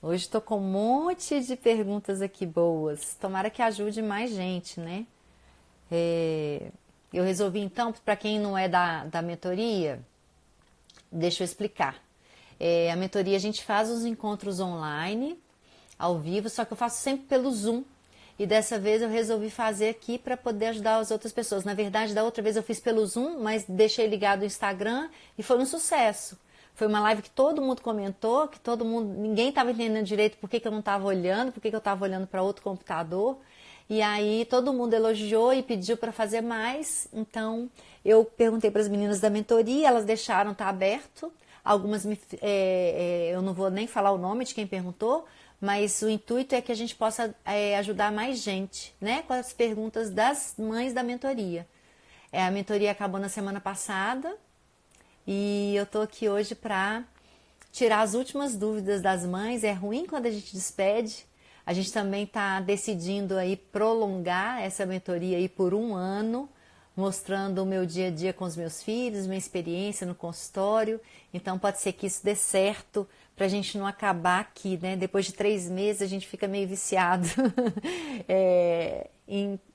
Hoje estou com um monte de perguntas aqui boas. Tomara que ajude mais gente, né? Eu resolvi então, para quem não é da mentoria, deixa eu explicar. A mentoria a gente faz os encontros online, ao vivo, só que eu faço sempre pelo Zoom. E dessa vez eu resolvi fazer aqui para poder ajudar as outras pessoas. Na verdade, da outra vez eu fiz pelo Zoom, mas deixei ligado o Instagram e foi um sucesso. Foi uma live que todo mundo comentou, que todo mundo, ninguém estava entendendo direito por que eu não estava olhando, por que eu estava olhando para outro computador. E aí todo mundo elogiou e pediu para fazer mais. Então eu perguntei para as meninas da mentoria, elas deixaram, tá aberto. Algumas eu não vou nem falar o nome de quem perguntou, mas o intuito é que a gente possa ajudar mais gente, né? Com as perguntas das mães da mentoria. A mentoria acabou na semana passada e eu tô aqui hoje para tirar as últimas dúvidas das mães. É ruim quando a gente despede. A gente também está decidindo aí prolongar essa mentoria aí por 1 ano, mostrando o meu dia a dia com os meus filhos, minha experiência no consultório. Então pode ser que isso dê certo para a gente não acabar aqui, né? Depois de 3 meses a gente fica meio viciado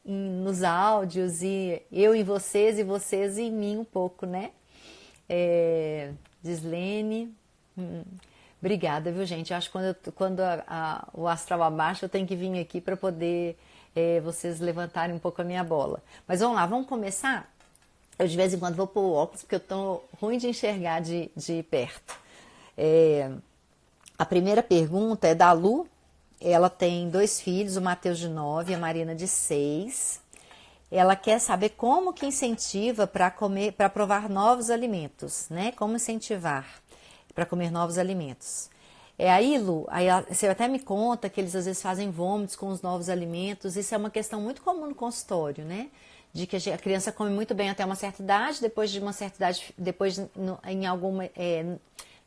nos áudios, e eu em vocês e vocês em mim um pouco, né? Gislene, obrigada, viu, gente? Eu acho que quando o astral abaixa, eu tenho que vir aqui para poder vocês levantarem um pouco a minha bola. Mas vamos lá, vamos começar? Eu de vez em quando vou pôr o óculos, porque eu tô ruim de enxergar de perto. A primeira pergunta é da Lu. Ela tem 2 filhos, o Matheus de 9 e a Marina de 6. Ela quer saber como que incentiva para comer, para provar novos alimentos, né? Como incentivar para comer novos alimentos. Aí, Lu, você até me conta que eles às vezes fazem vômitos com os novos alimentos. Isso é uma questão muito comum no consultório, né? De que a criança come muito bem até uma certa idade, depois de uma certa idade,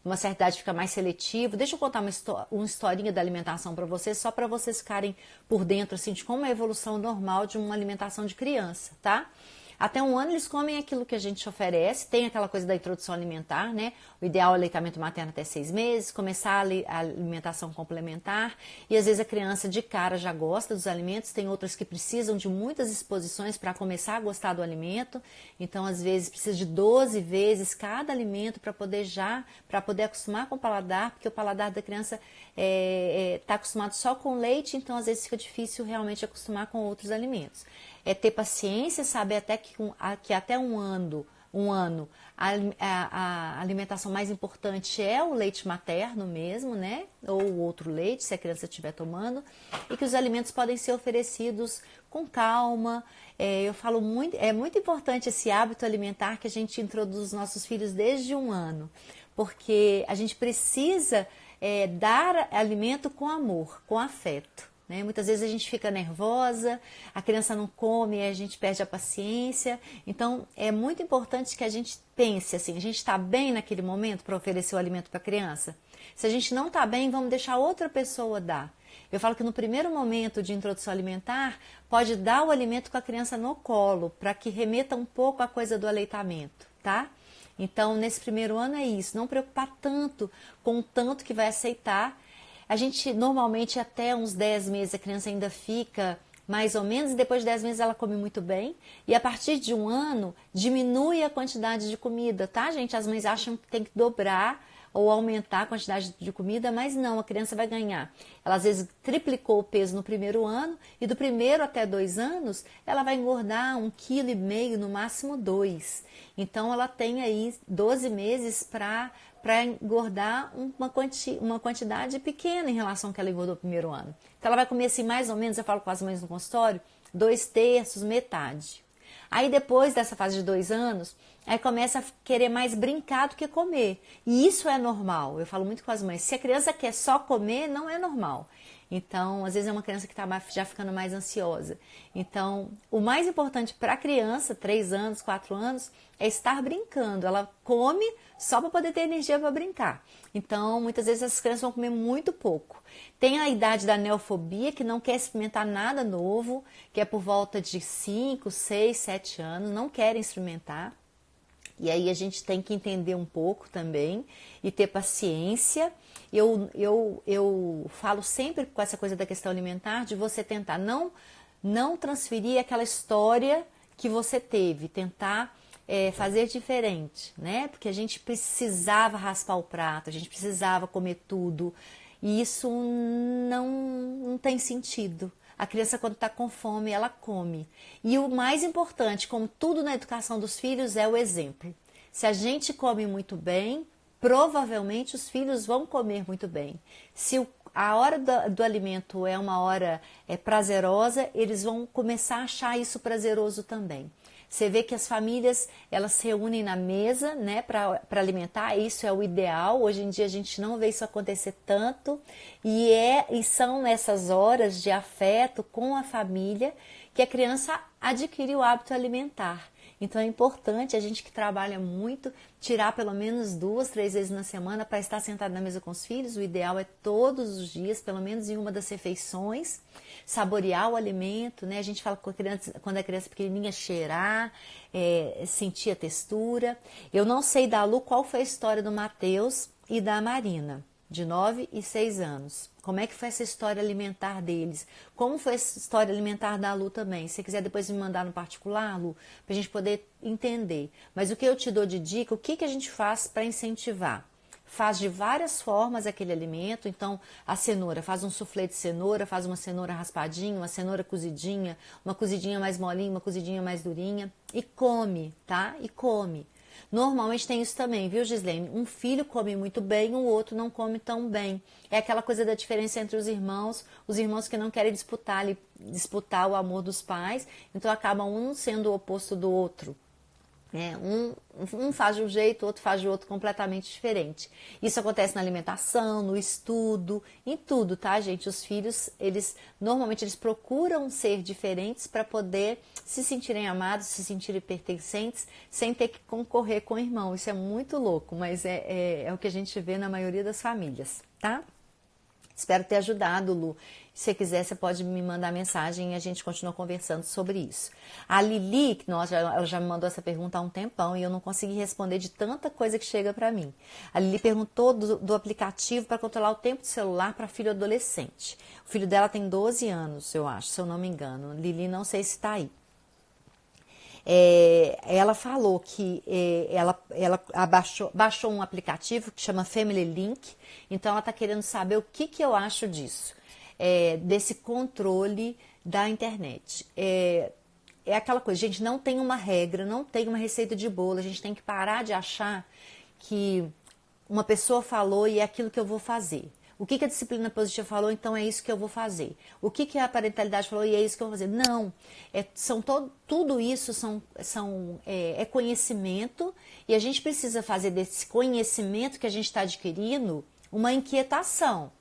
uma certa idade fica mais seletivo. Deixa eu contar uma historinha da alimentação para vocês, só para vocês ficarem por dentro assim, de como é a evolução normal de uma alimentação de criança, tá? Até 1 ano eles comem aquilo que a gente oferece, tem aquela coisa da introdução alimentar, né? O ideal é o aleitamento materno até 6 meses, começar a alimentação complementar, e às vezes a criança de cara já gosta dos alimentos, tem outras que precisam de muitas exposições para começar a gostar do alimento, então às vezes precisa de 12 vezes cada alimento para poder acostumar com o paladar, porque o paladar da criança está acostumado só com leite, então às vezes fica difícil realmente acostumar com outros alimentos. É ter paciência, saber até que até um ano a alimentação mais importante é o leite materno mesmo, né? Ou o outro leite, se a criança estiver tomando, e que os alimentos podem ser oferecidos com calma. Eu falo muito, é muito importante esse hábito alimentar que a gente introduz aos nossos filhos desde 1 ano, porque a gente precisa dar alimento com amor, com afeto. Muitas vezes a gente fica nervosa, a criança não come, a gente perde a paciência. Então é muito importante que a gente pense assim, a gente está bem naquele momento para oferecer o alimento para a criança? Se a gente não está bem, vamos deixar outra pessoa dar. Eu falo que no primeiro momento de introdução alimentar, pode dar o alimento com a criança no colo, para que remeta um pouco a coisa do aleitamento, tá? Então nesse primeiro ano é isso, não preocupar tanto com o tanto que vai aceitar. A gente, normalmente, até uns 10 meses a criança ainda fica mais ou menos, e depois de 10 meses ela come muito bem. E a partir de 1 ano, diminui a quantidade de comida, tá, gente? As mães acham que tem que dobrar ou aumentar a quantidade de comida, mas não, a criança vai ganhar. Ela às vezes triplicou o peso no primeiro ano, e do primeiro até 2 anos, ela vai engordar 1,5 kg, no máximo 2. Então ela tem aí 12 meses para engordar uma quantidade pequena em relação ao que ela engordou no primeiro ano. Então ela vai comer assim mais ou menos, eu falo com as mães no consultório, 2/3, metade. Aí depois dessa fase de 2 anos, aí começa a querer mais brincar do que comer. E isso é normal, eu falo muito com as mães, se a criança quer só comer, não é normal. Então, às vezes é uma criança que está já ficando mais ansiosa. Então, o mais importante para a criança, 3 anos, 4 anos, é estar brincando. Ela come só para poder ter energia para brincar. Então, muitas vezes as crianças vão comer muito pouco. Tem a idade da neofobia, que não quer experimentar nada novo, que é por volta de 5, 6, 7 anos, não querem experimentar. E aí a gente tem que entender um pouco também e ter paciência. Eu falo sempre com essa coisa da questão alimentar, de você tentar não transferir aquela história que você teve, tentar fazer diferente, né? Porque a gente precisava raspar o prato, a gente precisava comer tudo, e isso não tem sentido. A criança, quando está com fome, ela come. E o mais importante, como tudo na educação dos filhos, é o exemplo. Se a gente come muito bem, provavelmente os filhos vão comer muito bem. Se a hora do alimento é uma hora prazerosa, eles vão começar a achar isso prazeroso também. Você vê que as famílias, elas se reúnem na mesa, né, para alimentar, isso é o ideal. Hoje em dia a gente não vê isso acontecer tanto, e são nessas horas de afeto com a família que a criança adquire o hábito alimentar. Então é importante a gente que trabalha muito tirar pelo menos 2, 3 vezes na semana para estar sentado na mesa com os filhos. O ideal é todos os dias, pelo menos em uma das refeições, saborear o alimento, né? A gente fala com a criança, quando a criança pequenininha, cheirar, sentir a textura. Eu não sei da Lu qual foi a história do Matheus e da Marina, de 9 e 6 anos. Como é que foi essa história alimentar deles? Como foi essa história alimentar da Lu também? Se você quiser depois me mandar no particular, Lu, para a gente poder entender. Mas o que eu te dou de dica, o que a gente faz para incentivar? Faz de várias formas aquele alimento. Então, a cenoura, faz um soufflé de cenoura, faz uma cenoura raspadinha, uma cenoura cozidinha, uma cozidinha mais molinha, uma cozidinha mais durinha. E come, tá? E come. Normalmente tem isso também, viu, Gislene? Um filho come muito bem, o outro não come tão bem. É aquela coisa da diferença entre os irmãos que não querem disputar o amor dos pais, então acaba um sendo o oposto do outro. Um faz de um jeito, o outro faz de outro completamente diferente. Isso acontece na alimentação, no estudo, em tudo, tá, gente? Os filhos, normalmente eles procuram ser diferentes para poder se sentirem amados, se sentirem pertencentes, sem ter que concorrer com o irmão. Isso é muito louco, mas é o que a gente vê na maioria das famílias, tá? Espero ter ajudado, Lu. Se você quiser, você pode me mandar mensagem e a gente continua conversando sobre isso. A Lili, ela já me mandou essa pergunta há um tempão e eu não consegui responder de tanta coisa que chega para mim. A Lili perguntou do aplicativo para controlar o tempo de celular para filho adolescente. O filho dela tem 12 anos, eu acho, se eu não me engano. Lili, não sei se está aí. Ela falou que ela baixou um aplicativo que chama Family Link, então ela está querendo saber o que eu acho disso, desse controle da internet. É aquela coisa, gente, não tem uma regra, não tem uma receita de bolo, a gente tem que parar de achar que uma pessoa falou e é aquilo que eu vou fazer. O que a disciplina positiva falou, então é isso que eu vou fazer. O que a parentalidade falou e é isso que eu vou fazer. Não, tudo isso é conhecimento e a gente precisa fazer desse conhecimento que a gente está adquirindo uma inquietação.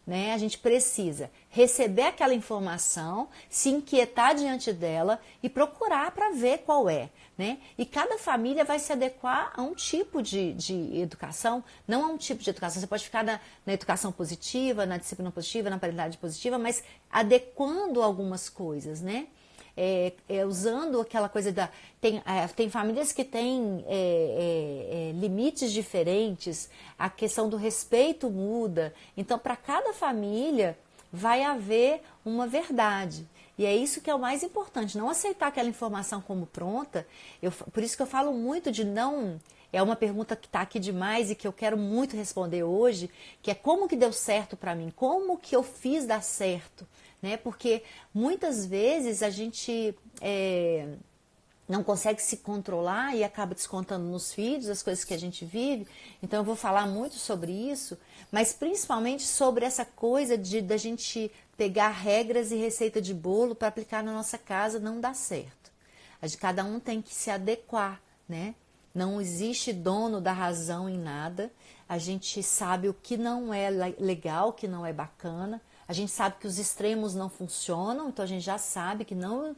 Né? A gente precisa receber aquela informação, se inquietar diante dela e procurar para ver qual é. Né? E cada família vai se adequar a um tipo de educação, não a um tipo de educação. Você pode ficar na educação positiva, na disciplina positiva, na parentalidade positiva, mas adequando algumas coisas, né? Usando aquela coisa tem famílias que têm limites diferentes, a questão do respeito muda, então para cada família vai haver uma verdade. E é isso que é o mais importante, não aceitar aquela informação como pronta. Por isso que eu falo muito de não... É uma pergunta que está aqui demais e que eu quero muito responder hoje, que é como que deu certo para mim, como que eu fiz dar certo, né? Porque muitas vezes a gente não consegue se controlar e acaba descontando nos filhos as coisas que a gente vive. Então eu vou falar muito sobre isso, mas principalmente sobre essa coisa da gente pegar regras e receita de bolo para aplicar na nossa casa não dá certo. Cada um tem que se adequar, né? Não existe dono da razão em nada. A gente sabe o que não é legal, o que não é bacana. A gente sabe que os extremos não funcionam, então a gente já sabe que não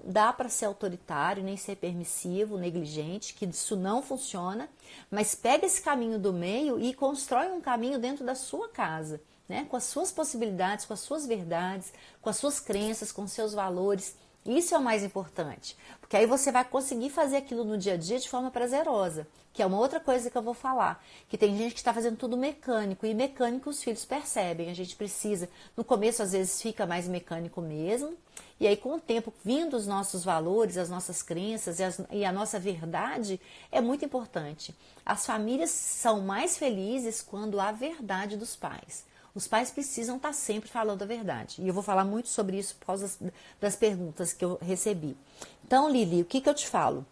dá para ser autoritário, nem ser permissivo, negligente, que isso não funciona. Mas pega esse caminho do meio e constrói um caminho dentro da sua casa, né? Com as suas possibilidades, com as suas verdades, com as suas crenças, com os seus valores. Isso é o mais importante, porque aí você vai conseguir fazer aquilo no dia a dia de forma prazerosa, que é uma outra coisa que eu vou falar, que tem gente que está fazendo tudo mecânico, e mecânico os filhos percebem, a gente precisa, no começo às vezes fica mais mecânico mesmo, e aí com o tempo, vindo os nossos valores, as nossas crenças e a nossa verdade, é muito importante. As famílias são mais felizes quando há verdade dos pais. Os pais precisam estar sempre falando a verdade. E eu vou falar muito sobre isso por causa das perguntas que eu recebi. Então, Lili, o que eu te falo?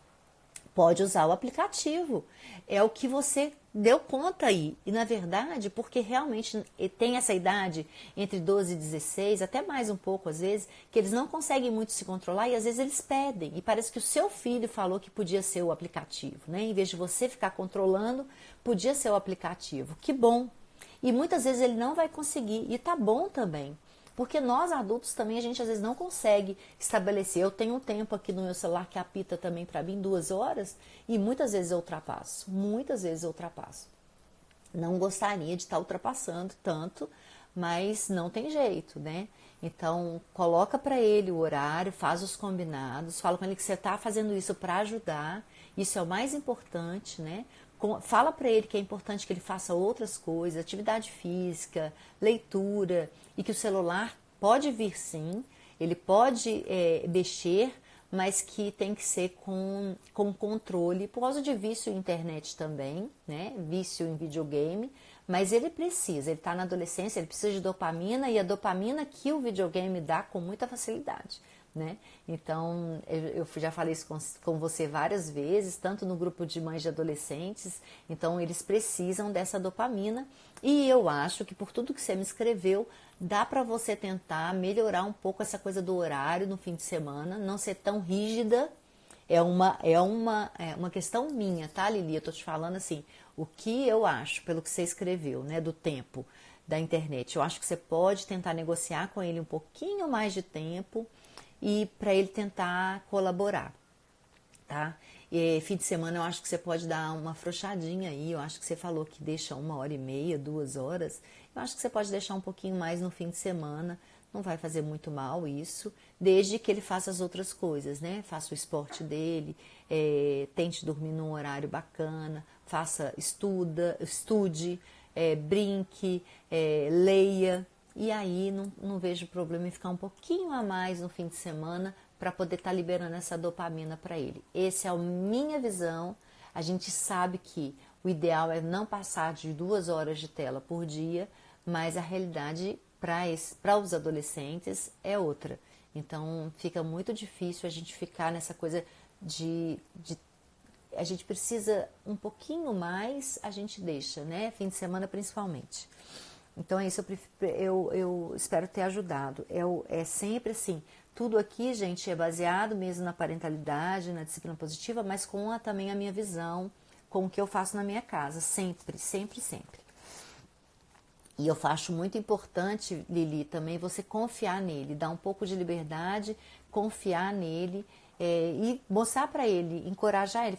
Pode usar o aplicativo. É o que você deu conta aí. E, na verdade, porque realmente tem essa idade, entre 12 e 16, até mais um pouco às vezes, que eles não conseguem muito se controlar e às vezes eles pedem. E parece que o seu filho falou que podia ser o aplicativo, né? Em vez de você ficar controlando, podia ser o aplicativo. Que bom! E muitas vezes ele não vai conseguir, e tá bom também, porque nós adultos também a gente às vezes não consegue estabelecer. Eu tenho um tempo aqui no meu celular que apita também para mim 2 horas, e muitas vezes eu ultrapasso, Não gostaria de estar ultrapassando tanto, mas não tem jeito, né? Então, coloca para ele o horário, faz os combinados, fala com ele que você está fazendo isso para ajudar, isso é o mais importante, né? Fala para ele que é importante que ele faça outras coisas, atividade física, leitura, e que o celular pode vir sim, ele pode mexer, mas que tem que ser com controle, por causa de vício em internet também, né? Vício em videogame, mas ele está na adolescência, ele precisa de dopamina, e a dopamina que o videogame dá com muita facilidade, né? Então, eu já falei isso com você várias vezes, tanto no grupo de mães de adolescentes, então eles precisam dessa dopamina, e eu acho que por tudo que você me escreveu, dá para você tentar melhorar um pouco essa coisa do horário no fim de semana, não ser tão rígida. É uma questão minha, tá, Lili? Eu tô te falando assim, o que eu acho, pelo que você escreveu, né, do tempo da internet. Eu acho que você pode tentar negociar com ele um pouquinho mais de tempo, e para ele tentar colaborar, tá? E fim de semana eu acho que você pode dar uma afrouxadinha aí, eu acho que você falou que deixa 1h30, 2 horas, eu acho que você pode deixar um pouquinho mais no fim de semana, não vai fazer muito mal isso, desde que ele faça as outras coisas, né? Faça o esporte dele, tente dormir num horário bacana, estude, brinque, leia. E aí não vejo problema em ficar um pouquinho a mais no fim de semana para poder estar liberando essa dopamina para ele. Essa é a minha visão. A gente sabe que o ideal é não passar de 2 horas de tela por dia, mas a realidade para os adolescentes é outra. Então fica muito difícil a gente ficar nessa coisa de a gente precisa um pouquinho mais, a gente deixa, né? Fim de semana principalmente. Então é isso, eu espero ter ajudado. É sempre assim, tudo aqui, gente, é baseado mesmo na parentalidade, na disciplina positiva, mas com também a minha visão, com o que eu faço na minha casa, sempre, sempre, sempre. E eu acho muito importante, Lili, também você confiar nele, dar um pouco de liberdade, confiar nele, e mostrar para ele, encorajar ele,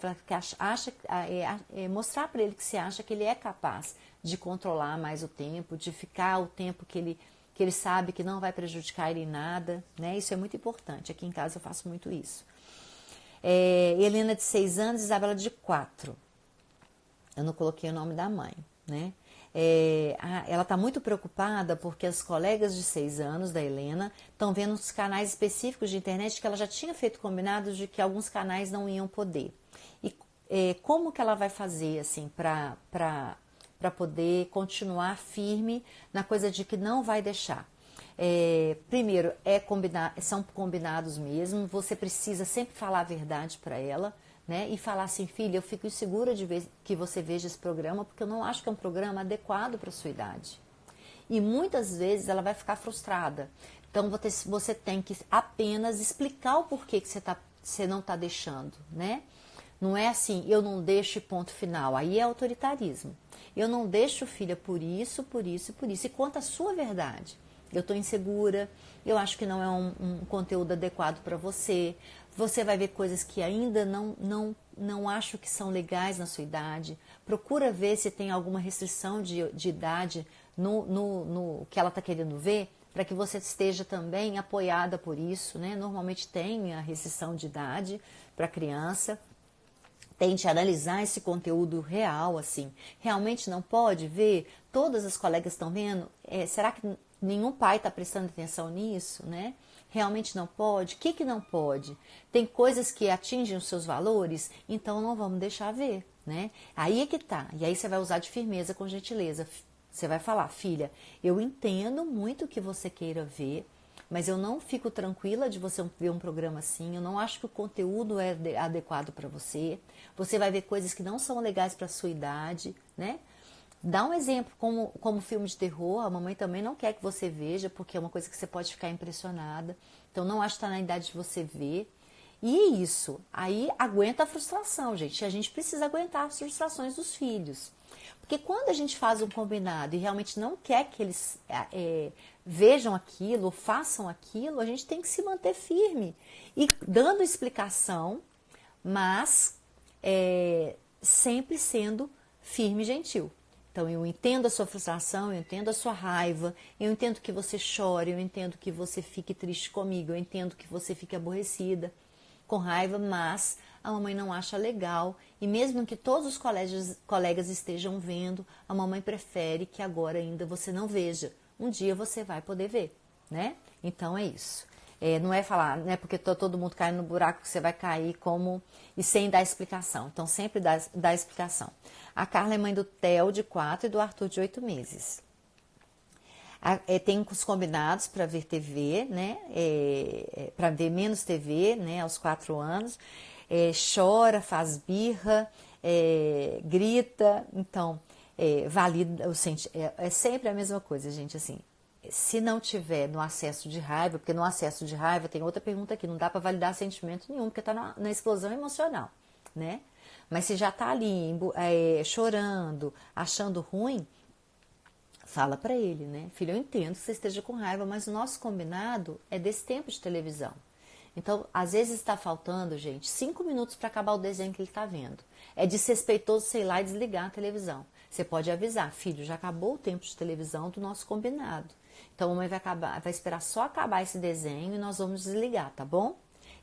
mostrar para ele que você acha que ele é capaz de controlar mais o tempo, de ficar o tempo que ele sabe que não vai prejudicar ele em nada, né? Isso é muito importante. Aqui em casa eu faço muito isso. Helena de 6 anos, Isabela de 4. Eu não coloquei o nome da mãe, né? Ela está muito preocupada porque as colegas de 6 anos da Helena estão vendo os canais específicos de internet que ela já tinha feito combinados de que alguns canais não iam poder. E como que ela vai fazer assim para poder continuar firme na coisa de que não vai deixar? Primeiro, são combinados mesmo, você precisa sempre falar a verdade para ela, né? E falar assim, filha, eu fico insegura de ver que você veja esse programa, porque eu não acho que é um programa adequado para a sua idade. E muitas vezes ela vai ficar frustrada. Então você tem que apenas explicar o porquê que você não está deixando, né? Não é assim, eu não deixo e ponto final. Aí é autoritarismo. Eu não deixo, filha, por isso, por isso e por isso. E conta a sua verdade. Eu estou insegura, eu acho que não é um conteúdo adequado para você. Você vai ver coisas que ainda não acho que são legais na sua idade. Procura ver se tem alguma restrição de idade no que ela está querendo ver, para que você esteja também apoiada por isso, né? Normalmente tem a restrição de idade para criança. Tente analisar esse conteúdo real, assim. Realmente não pode ver? Todas as colegas estão vendo? Será que nenhum pai está prestando atenção nisso, né? Realmente não pode? O que não pode? Tem coisas que atingem os seus valores? Então não vamos deixar ver, né? Aí é que tá. E aí você vai usar de firmeza com gentileza. Você vai falar, filha, eu entendo muito o que você queira ver, mas eu não fico tranquila de você ver um programa assim, eu não acho que o conteúdo é adequado para você, você vai ver coisas que não são legais para a sua idade, né? Dá um exemplo, como filme de terror, a mamãe também não quer que você veja, porque é uma coisa que você pode ficar impressionada, então não acho que está na idade de você ver. E é isso, aí aguenta a frustração, gente, a gente precisa aguentar as frustrações dos filhos. Porque quando a gente faz um combinado e realmente não quer que eles vejam aquilo, façam aquilo, a gente tem que se manter firme e dando explicação, mas sempre sendo firme e gentil. Então, eu entendo a sua frustração, eu entendo a sua raiva, eu entendo que você chore, eu entendo que você fique triste comigo, eu entendo que você fique aborrecida, com raiva, mas a mamãe não acha legal. E mesmo que todos os colegas estejam vendo, a mamãe prefere que agora ainda você não veja. Um dia você vai poder ver, né? Então é isso. Não é falar, né? Porque todo mundo caindo no buraco que você vai cair e sem dar explicação. Então sempre dá explicação. A Carla é mãe do Theo, de 4, e do Arthur, de 8 meses. Tem os combinados para ver TV, né? Para ver menos TV, né? Aos 4 anos. Chora, faz birra, grita. Então, valida, é sempre a mesma coisa, gente, assim. Se não tiver no acesso de raiva, porque no acesso de raiva tem outra pergunta aqui, não dá para validar sentimento nenhum, porque está na explosão emocional, né? Mas se já está ali chorando, achando ruim, fala para ele, né? Filho, eu entendo que você esteja com raiva, mas o nosso combinado é desse tempo de televisão. Então, às vezes está faltando, gente, 5 minutos para acabar o desenho que ele está vendo. É desrespeitoso, sei lá, e desligar a televisão. Você pode avisar, filho, já acabou o tempo de televisão do nosso combinado. Então, a mãe vai esperar só acabar esse desenho e nós vamos desligar, tá bom?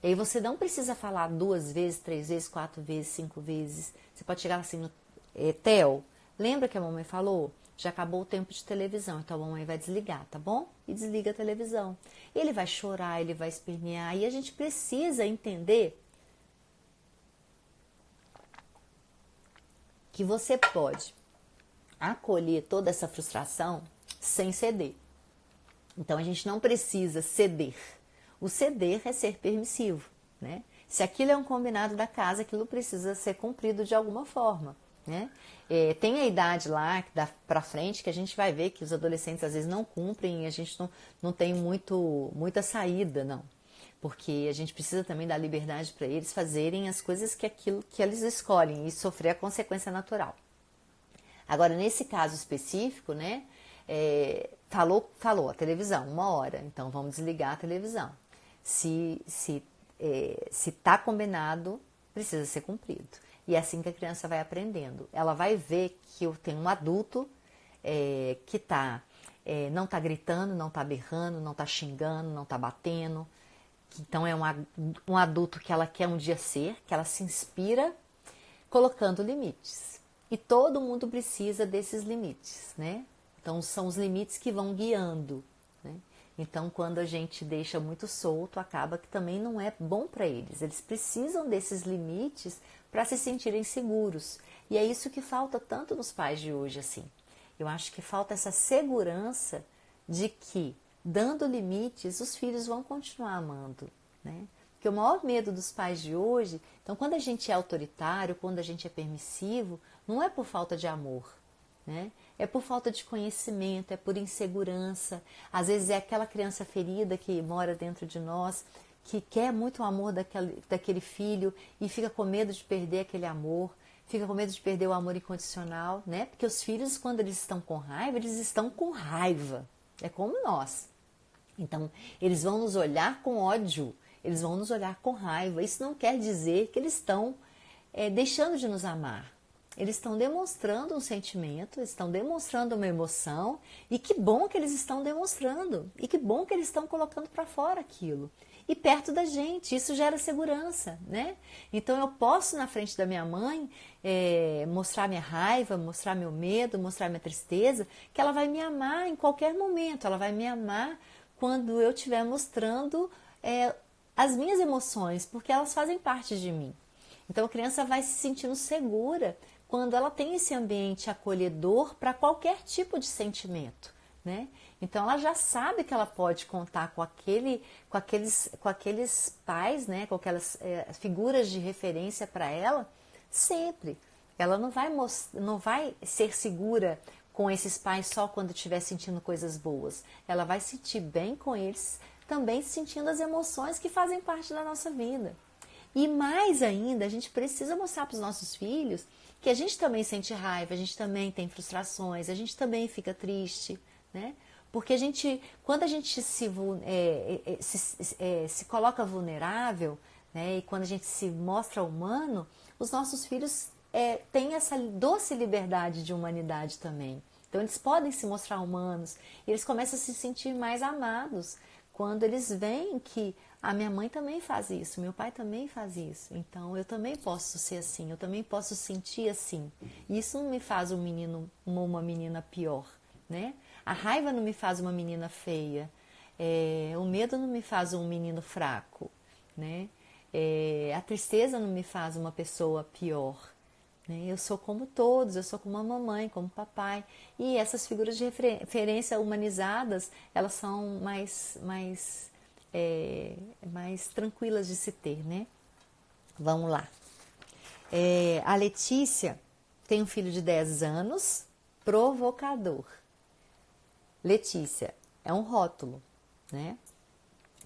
E aí você não precisa falar 2 vezes, 3 vezes, 4 vezes, 5 vezes. Você pode chegar assim, Theo, lembra que a mamãe falou? Já acabou o tempo de televisão, então a mamãe vai desligar, tá bom? E desliga a televisão. Ele vai chorar, ele vai espernear, e a gente precisa entender que você pode acolher toda essa frustração sem ceder. Então a gente não precisa ceder. O ceder é ser permissivo, né? Se aquilo é um combinado da casa, aquilo precisa ser cumprido de alguma forma, né? Tem a idade lá que dá pra frente que a gente vai ver que os adolescentes às vezes não cumprem e a gente não tem muita saída, não. Porque a gente precisa também dar liberdade para eles fazerem as coisas que eles escolhem e sofrer a consequência natural. Agora, nesse caso específico, né? Falou a televisão, 1 hora, então vamos desligar a televisão. Se tá combinado, precisa ser cumprido. E é assim que a criança vai aprendendo. Ela vai ver que tem um adulto que não tá gritando, não tá berrando, não tá xingando, não tá batendo. Então é um adulto que ela quer um dia ser, que ela se inspira colocando limites. E todo mundo precisa desses limites, né? Então são os limites que vão guiando, né? Então quando a gente deixa muito solto, acaba que também não é bom para eles. Eles precisam desses limites para se sentirem seguros. E é isso que falta tanto nos pais de hoje, assim. Eu acho que falta essa segurança de que, dando limites, os filhos vão continuar amando, né? Porque o maior medo dos pais de hoje, então quando a gente é autoritário, quando a gente é permissivo, não é por falta de amor, né? É por falta de conhecimento, é por insegurança. Às vezes é aquela criança ferida que mora dentro de nós, que quer muito o amor daquele filho e fica com medo de perder aquele amor, fica com medo de perder o amor incondicional, né? Porque os filhos, quando eles estão com raiva, eles estão com raiva. É como nós. Então, eles vão nos olhar com ódio, eles vão nos olhar com raiva. Isso não quer dizer que eles estão deixando de nos amar. Eles estão demonstrando um sentimento, estão demonstrando uma emoção, e que bom que eles estão demonstrando, e que bom que eles estão colocando para fora aquilo. E perto da gente, isso gera segurança, né? Então eu posso na frente da minha mãe mostrar minha raiva, mostrar meu medo, mostrar minha tristeza, que ela vai me amar em qualquer momento, ela vai me amar quando eu estiver mostrando as minhas emoções, porque elas fazem parte de mim. Então a criança vai se sentindo segura quando ela tem esse ambiente acolhedor para qualquer tipo de sentimento, né? Então ela já sabe que ela pode contar com aqueles pais, né? Com aquelas figuras de referência para ela sempre. Ela não vai ser segura com esses pais só quando estiver sentindo coisas boas. Ela vai sentir bem com eles, também sentindo as emoções que fazem parte da nossa vida. E mais ainda, a gente precisa mostrar para os nossos filhos que a gente também sente raiva, a gente também tem frustrações, a gente também fica triste, né? Porque quando a gente se coloca vulnerável, né? E quando a gente se mostra humano, os nossos filhos têm essa doce liberdade de humanidade também. Então eles podem se mostrar humanos, e eles começam a se sentir mais amados quando eles veem que a minha mãe também faz isso, meu pai também faz isso, então eu também posso ser assim, eu também posso sentir assim. Isso não me faz um menino uma menina pior, né? A raiva não me faz uma menina feia, o medo não me faz um menino fraco, né? A tristeza não me faz uma pessoa pior, né? Eu sou como todos, eu sou como a mamãe, como o papai. E essas figuras de referência humanizadas, elas são mais tranquilas de se ter, né? Vamos lá. A Letícia tem um filho de 10 anos, provocador. Letícia, é um rótulo, né?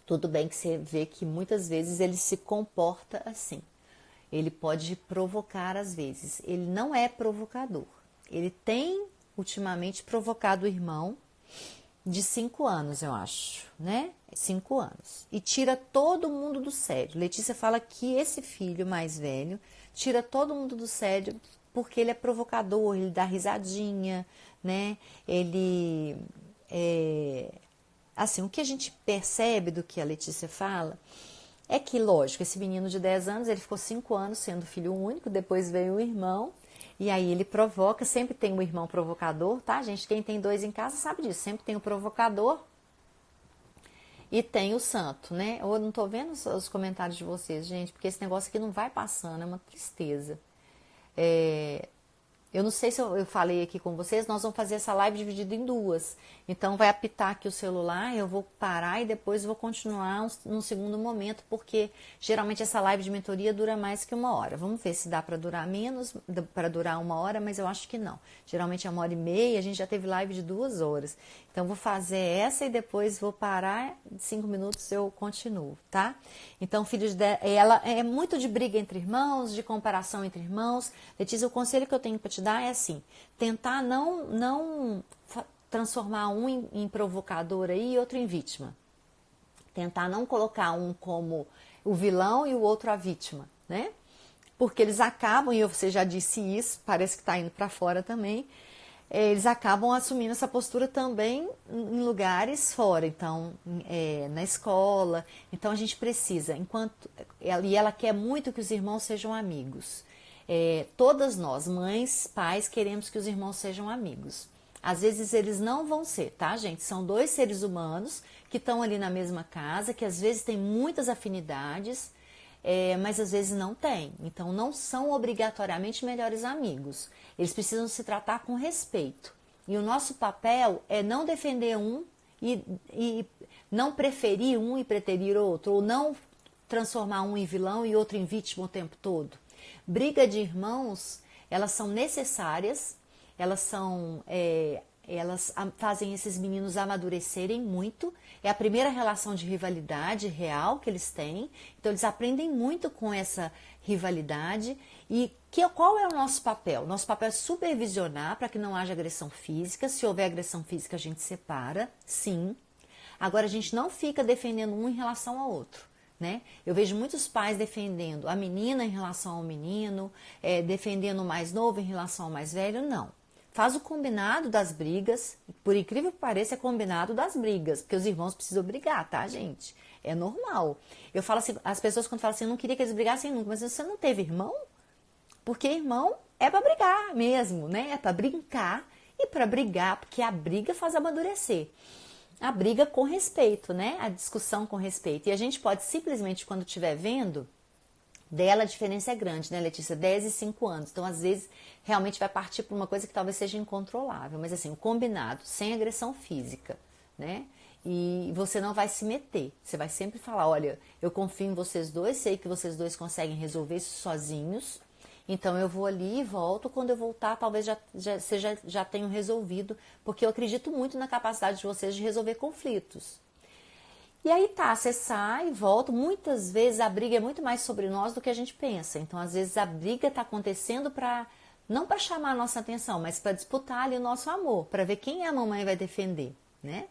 Tudo bem que você vê que muitas vezes ele se comporta assim. Ele pode provocar às vezes. Ele não é provocador. Ele tem ultimamente provocado o irmão de 5 anos, eu acho, né? 5 anos. E tira todo mundo do sério. Letícia fala que esse filho mais velho tira todo mundo do sério porque ele é provocador, ele dá risadinha, né? Ele assim, o que a gente percebe do que a Letícia fala é que, lógico, esse menino de 10 anos, ele ficou 5 anos sendo filho único, depois veio o irmão, e aí ele provoca, sempre tem um irmão provocador, tá, gente? Quem tem 2 em casa sabe disso, sempre tem o provocador e tem o santo, né? Eu não tô vendo os comentários de vocês, gente, porque esse negócio aqui não vai passando, é uma tristeza. Eu não sei se eu falei aqui com vocês, nós vamos fazer essa live dividida em 2. Então vai apitar aqui o celular, eu vou parar e depois vou continuar num segundo momento, porque geralmente essa live de mentoria dura mais que 1 hora. Vamos ver se dá para durar menos, para durar 1 hora, mas eu acho que não. Geralmente é 1h30, a gente já teve live de 2 horas. Então vou fazer essa e depois vou parar, 5 minutos eu continuo, tá? Então ela é muito de briga entre irmãos, de comparação entre irmãos. Letícia, o conselho que eu tenho para te dar é assim, tentar não transformar um em provocador aí e outro em vítima. Tentar não colocar um como o vilão e o outro a vítima, né? Porque eles acabam, e você já disse isso, parece que está indo para fora também, eles acabam assumindo essa postura também em lugares fora, então, na escola. Então a gente precisa, e ela quer muito que os irmãos sejam amigos. Todas nós, mães, pais, queremos que os irmãos sejam amigos. Às vezes eles não vão ser, tá, gente? São 2 seres humanos que estão ali na mesma casa, que às vezes têm muitas afinidades, mas às vezes não têm. Então não são obrigatoriamente melhores amigos. Eles precisam se tratar com respeito. E o nosso papel é não defender um e não preferir um e preterir outro, ou não transformar um em vilão e outro em vítima o tempo todo. Briga de irmãos, elas são necessárias, elas fazem esses meninos amadurecerem muito. É a primeira relação de rivalidade real que eles têm. Então eles aprendem muito com essa rivalidade. E qual é o nosso papel? Nosso papel é supervisionar para que não haja agressão física. Se houver agressão física, a gente separa, sim. Agora a gente não fica defendendo um em relação ao outro. né? Eu vejo muitos pais defendendo a menina em relação ao menino, defendendo o mais novo em relação ao mais velho, não. Faz o combinado das brigas, por incrível que pareça, é combinado das brigas, porque os irmãos precisam brigar, tá, gente? É normal. Eu falo assim, as pessoas quando falam assim, eu não queria que eles brigassem nunca, mas você não teve irmão? Porque irmão é para brigar mesmo, né? É para brincar e para brigar, porque a briga faz amadurecer. A briga com respeito, né? A discussão com respeito. E a gente pode simplesmente, quando estiver vendo, dela a diferença é grande, né, Letícia? 10 e 5 anos. Então, às vezes, realmente vai partir para uma coisa que talvez seja incontrolável. Mas, assim, o combinado, sem agressão física, né? E você não vai se meter. Você vai sempre falar, olha, eu confio em vocês dois, sei que vocês dois conseguem resolver isso sozinhos. Então, eu vou ali e volto. Quando eu voltar, talvez já tenham resolvido. Porque eu acredito muito na capacidade de vocês de resolver conflitos. E aí tá, você sai, volta. Muitas vezes a briga é muito mais sobre nós do que a gente pensa. Então, às vezes, a briga tá acontecendo não para chamar a nossa atenção, mas para disputar ali o nosso amor, para ver quem a mamãe vai defender, né?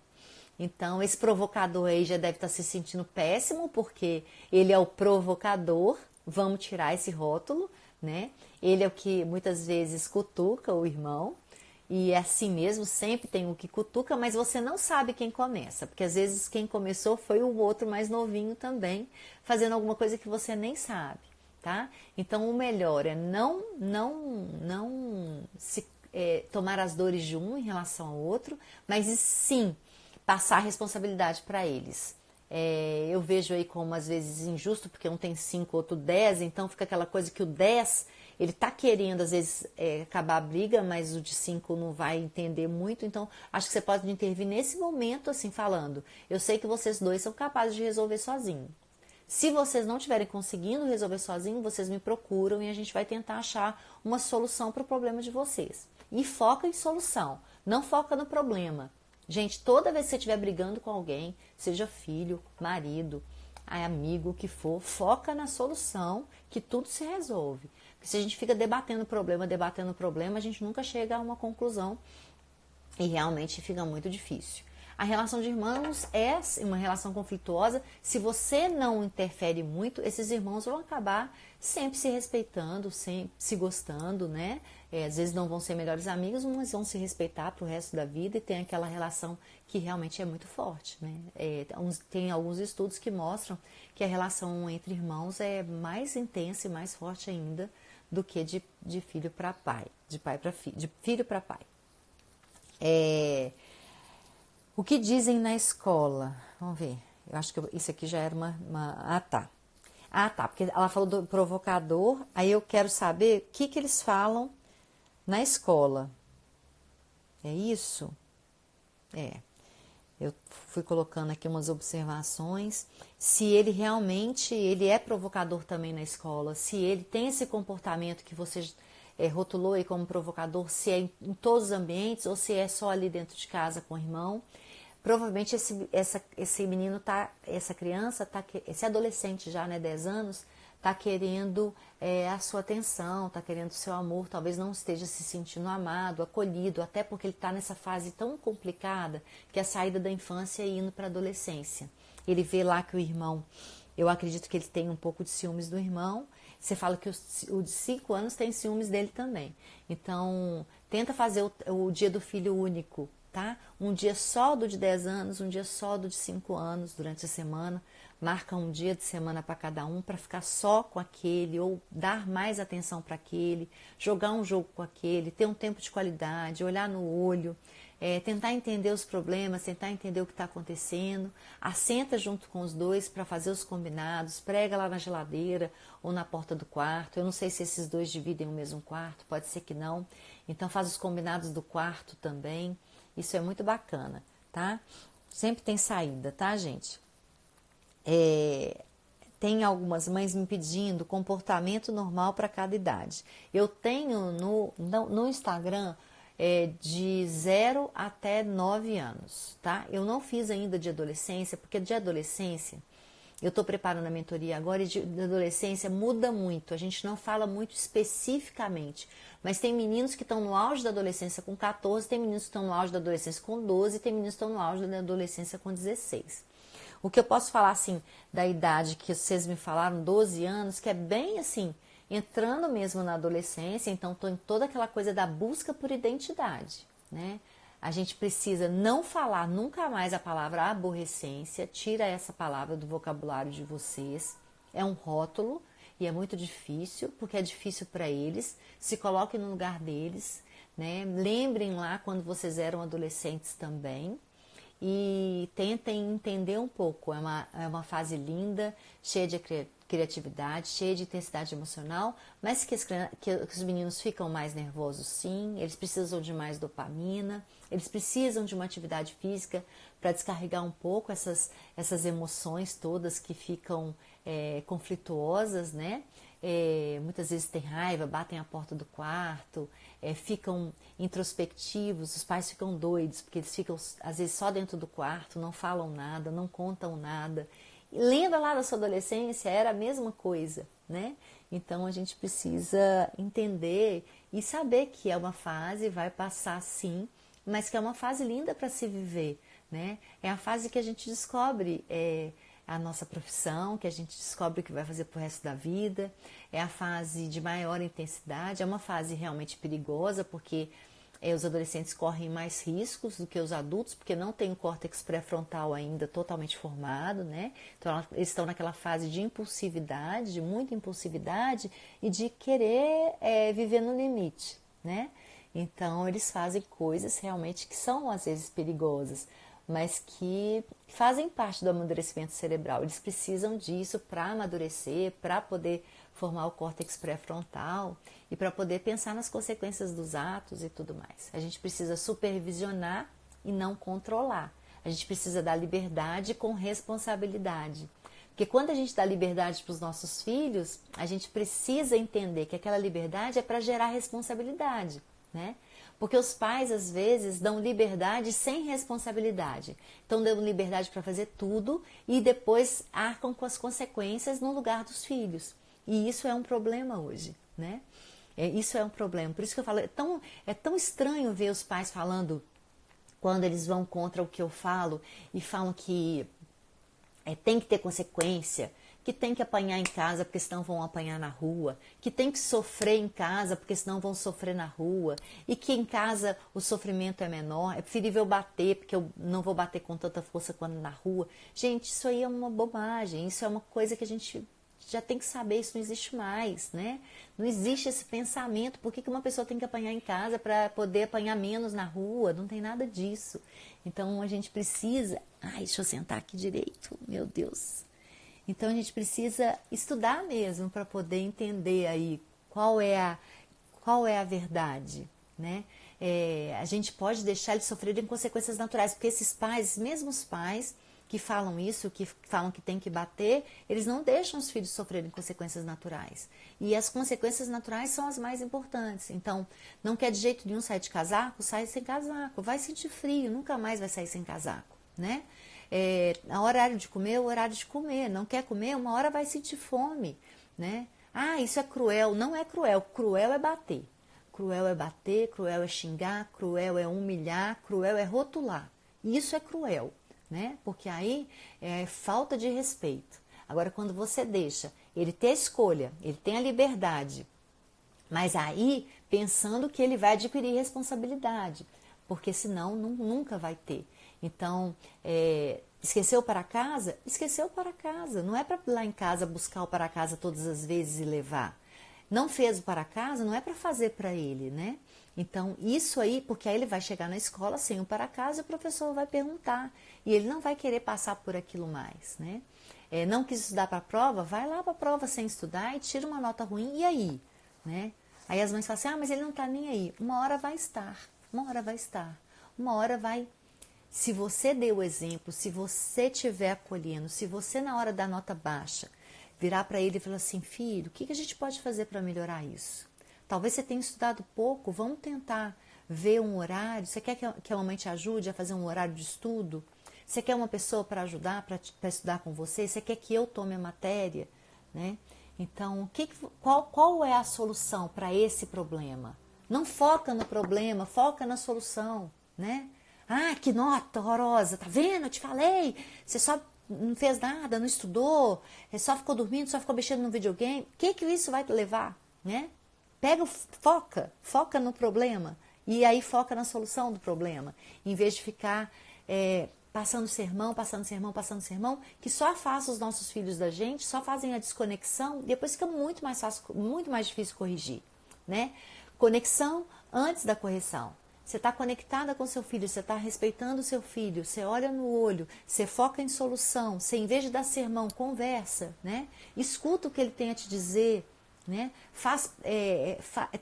Então, esse provocador aí já deve estar se sentindo péssimo, porque ele é o provocador. Vamos tirar esse rótulo, né? Ele é o que muitas vezes cutuca o irmão. E é assim mesmo, sempre tem o que cutuca, mas você não sabe quem começa. Porque às vezes quem começou foi o outro mais novinho também, fazendo alguma coisa que você nem sabe, tá? Então o melhor é não tomar as dores de um em relação ao outro, mas sim passar a responsabilidade para eles. Eu vejo aí como às vezes injusto, porque um tem 5, outro 10, então fica aquela coisa que o 10... ele tá querendo, às vezes, acabar a briga, mas o de 5 não vai entender muito. Então, acho que você pode intervir nesse momento, assim, falando. Eu sei que vocês dois são capazes de resolver sozinho. Se vocês não estiverem conseguindo resolver sozinho, vocês me procuram e a gente vai tentar achar uma solução para o problema de vocês. E foca em solução, não foca no problema. Gente, toda vez que você estiver brigando com alguém, seja filho, marido, amigo, o que for, foca na solução que tudo se resolve. Porque se a gente fica debatendo o problema, a gente nunca chega a uma conclusão e realmente fica muito difícil. A relação de irmãos é uma relação conflituosa. Se você não interfere muito, esses irmãos vão acabar sempre se respeitando, sempre se gostando, né? Às vezes não vão ser melhores amigos, mas vão se respeitar pro resto da vida e tem aquela relação que realmente é muito forte, né? Tem alguns estudos que mostram que a relação entre irmãos é mais intensa e mais forte ainda do que de filho para pai, de pai para filho, de filho para pai. O que dizem na escola? Vamos ver. Eu acho que isso aqui já era Ah, tá. Ah, tá. Porque ela falou do provocador. Aí eu quero saber o que eles falam na escola. É isso? Eu fui colocando aqui umas observações. Se ele realmente ele é provocador também na escola. Se ele tem esse comportamento que você rotulou aí como provocador. Se é em todos os ambientes ou se é só ali dentro de casa com o irmão. Provavelmente esse menino essa criança esse adolescente já, né, 10 anos, tá querendo a sua atenção, tá querendo o seu amor, talvez não esteja se sentindo amado, acolhido, até porque ele tá nessa fase tão complicada que é a saída da infância e indo para a adolescência. Ele vê lá que o irmão, eu acredito que ele tem um pouco de ciúmes do irmão. Você fala que o de 5 anos tem ciúmes dele também. Então, tenta fazer o dia do filho único, tá? Um dia só do de 10 anos, um dia só do de 5 anos durante a semana. Marca um dia de semana para cada um para ficar só com aquele ou dar mais atenção para aquele, jogar um jogo com aquele, ter um tempo de qualidade, olhar no olho, tentar entender os problemas, tentar entender o que está acontecendo. Assenta junto com os dois para fazer os combinados, prega lá na geladeira ou na porta do quarto. Eu não sei se esses dois dividem o mesmo quarto, pode ser que não. Então faz os combinados do quarto também. Isso é muito bacana, tá? Sempre tem saída, tá, gente? Tem algumas mães me pedindo comportamento normal para cada idade. Eu tenho no Instagram de 0 até 9 anos, tá? Eu não fiz ainda de adolescência, porque de adolescência, eu estou preparando a mentoria agora e de adolescência muda muito. A gente não fala muito especificamente, mas tem meninos que estão no auge da adolescência com 14, tem meninos que estão no auge da adolescência com 12, tem meninos que estão no auge da adolescência com 16. O que eu posso falar, assim, da idade que vocês me falaram, 12 anos, que é bem, assim, entrando mesmo na adolescência, então estou em toda aquela coisa da busca por identidade, né? A gente precisa não falar nunca mais a palavra aborrecência, tira essa palavra do vocabulário de vocês. É um rótulo e é muito difícil, porque é difícil para eles. Se coloquem no lugar deles, né? Lembrem lá quando vocês eram adolescentes também e tentem entender um pouco. É uma fase linda, cheia de criatividade, cheia de intensidade emocional, mas que os meninos ficam mais nervosos, sim. Eles precisam de mais dopamina, eles precisam de uma atividade física para descarregar um pouco essas emoções todas que ficam conflituosas, né? Muitas vezes tem raiva, batem a porta do quarto, ficam introspectivos, os pais ficam doidos, porque eles ficam às vezes só dentro do quarto, não falam nada, não contam nada. E lembra lá da sua adolescência, era a mesma coisa, né? Então a gente precisa entender e saber que é uma fase, vai passar sim, mas que é uma fase linda para se viver, né? É a fase que a gente descobre a nossa profissão, que a gente descobre o que vai fazer pro resto da vida, é a fase de maior intensidade, é uma fase realmente perigosa, porque os adolescentes correm mais riscos do que os adultos, porque não tem o córtex pré-frontal ainda totalmente formado, né? Então eles estão naquela fase de impulsividade, de muita impulsividade e de querer viver no limite, né? Então eles fazem coisas realmente que são às vezes perigosas, mas que fazem parte do amadurecimento cerebral. Eles precisam disso para amadurecer, para poder formar o córtex pré-frontal e para poder pensar nas consequências dos atos e tudo mais. A gente precisa supervisionar e não controlar. A gente precisa dar liberdade com responsabilidade. Porque quando a gente dá liberdade para os nossos filhos, a gente precisa entender que aquela liberdade é para gerar responsabilidade, né? Porque os pais, às vezes, dão liberdade sem responsabilidade. Então, dão liberdade para fazer tudo e depois arcam com as consequências no lugar dos filhos. E isso é um problema hoje, né? Isso é um problema. Por isso que eu falo, é tão estranho ver os pais falando, quando eles vão contra o que eu falo, e falam que tem que ter consequência, que tem que apanhar em casa porque senão vão apanhar na rua, que tem que sofrer em casa porque senão vão sofrer na rua, e que em casa o sofrimento é menor, é preferível bater porque eu não vou bater com tanta força quanto na rua. Gente, isso aí é uma bobagem, isso é uma coisa que a gente já tem que saber, isso não existe mais, né? Não existe esse pensamento, por que uma pessoa tem que apanhar em casa para poder apanhar menos na rua? Não tem nada disso. Então a gente precisa... Ai, deixa eu sentar aqui direito, meu Deus. Então a gente precisa estudar mesmo para poder entender aí qual é a verdade, né? A gente pode deixar eles sofrerem consequências naturais, porque esses pais, mesmo os pais que falam isso, que falam que tem que bater, eles não deixam os filhos sofrerem consequências naturais. E as consequências naturais são as mais importantes. Então, não quer de jeito nenhum sair de casaco, sai sem casaco. Vai sentir frio, nunca mais vai sair sem casaco, né? A horário de comer, o horário de comer. Não quer comer, uma hora vai sentir fome, né? Ah, isso é cruel. Não é cruel. Cruel é bater. Cruel é bater, cruel é xingar, cruel é humilhar, cruel é rotular. Isso é cruel, né? Porque aí é falta de respeito. Agora, quando você deixa ele ter a escolha, ele tem a liberdade, mas aí pensando que ele vai adquirir responsabilidade, porque senão nunca vai ter. Então, esqueceu para casa? Esqueceu para casa. Não é para ir lá em casa buscar o para casa todas as vezes e levar. Não fez o para casa, não é para fazer para ele, né? Então, isso aí, porque aí ele vai chegar na escola sem o para casa e o professor vai perguntar. E ele não vai querer passar por aquilo mais, né? Não quis estudar para a prova? Vai lá para a prova sem estudar e tira uma nota ruim, e aí? Né? Aí as mães falam assim, mas ele não está nem aí. Uma hora vai estar, uma hora vai estar, uma hora vai... Se você deu o exemplo, se você estiver acolhendo, se você na hora da nota baixa virar para ele e falar assim, filho, o que a gente pode fazer para melhorar isso? Talvez você tenha estudado pouco, vamos tentar ver um horário. Você quer que a mamãe te ajude a fazer um horário de estudo? Você quer uma pessoa para ajudar, para estudar com você? Você quer que eu tome a matéria? Né? Então, qual é a solução para esse problema? Não foca no problema, foca na solução, né? Ah, que nota horrorosa, tá vendo? Eu te falei. Você só não fez nada, não estudou, só ficou dormindo, só ficou mexendo no videogame. O que isso vai te levar, né? Foca no problema e aí foca na solução do problema, em vez de ficar passando sermão, que só afasta os nossos filhos da gente, só fazem a desconexão e depois fica muito mais fácil, muito mais difícil corrigir, né? Conexão antes da correção. Você está conectada com seu filho, você está respeitando o seu filho, você olha no olho, você foca em solução, você, em vez de dar sermão, conversa, né? Escuta o que ele tem a te dizer, né?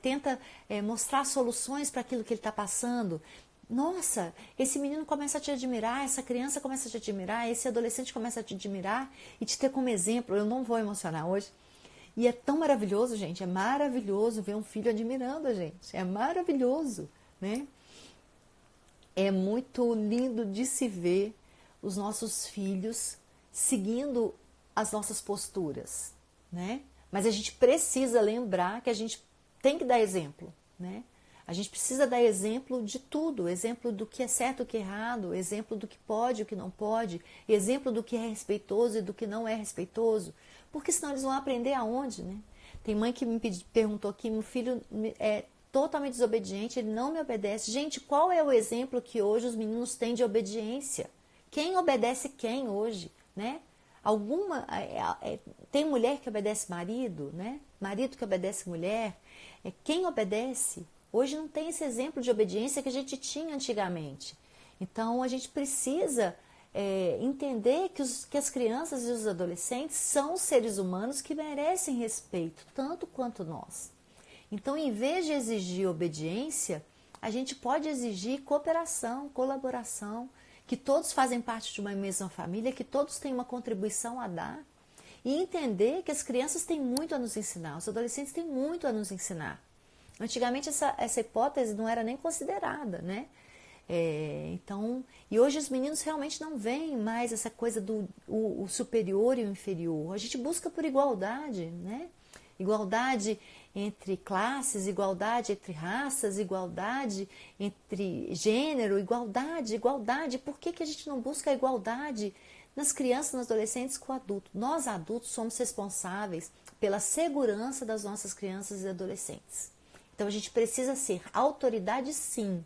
Tenta mostrar soluções para aquilo que ele está passando. Nossa, esse menino começa a te admirar, essa criança começa a te admirar, esse adolescente começa a te admirar e te ter como exemplo. Eu não vou emocionar hoje. E é tão maravilhoso, gente, é maravilhoso ver um filho admirando a gente, é maravilhoso, né? É muito lindo de se ver os nossos filhos seguindo as nossas posturas, né? Mas a gente precisa lembrar que a gente tem que dar exemplo, né? A gente precisa dar exemplo de tudo, exemplo do que é certo e o que é errado, exemplo do que pode e o que não pode, exemplo do que é respeitoso e do que não é respeitoso, porque senão eles vão aprender aonde, né? Tem mãe que me perguntou aqui, meu filho é totalmente desobediente, ele não me obedece. Gente, qual é o exemplo que hoje os meninos têm de obediência? Quem obedece quem hoje, né? Tem mulher que obedece marido, né? Marido que obedece mulher. Quem obedece? Hoje não tem esse exemplo de obediência que a gente tinha antigamente. Então, a gente precisa entender que as crianças e os adolescentes são seres humanos que merecem respeito, tanto quanto nós. Então, em vez de exigir obediência, a gente pode exigir cooperação, colaboração, que todos fazem parte de uma mesma família, que todos têm uma contribuição a dar, e entender que as crianças têm muito a nos ensinar, os adolescentes têm muito a nos ensinar. Antigamente essa hipótese não era nem considerada, né? E hoje os meninos realmente não veem mais essa coisa do o superior e o inferior. A gente busca por igualdade, né? Igualdade entre classes, igualdade entre raças, igualdade entre gênero, igualdade. Por que a gente não busca a igualdade nas crianças, nos adolescentes com o adulto? Nós adultos somos responsáveis pela segurança das nossas crianças e adolescentes. Então a gente precisa ser autoridade, sim,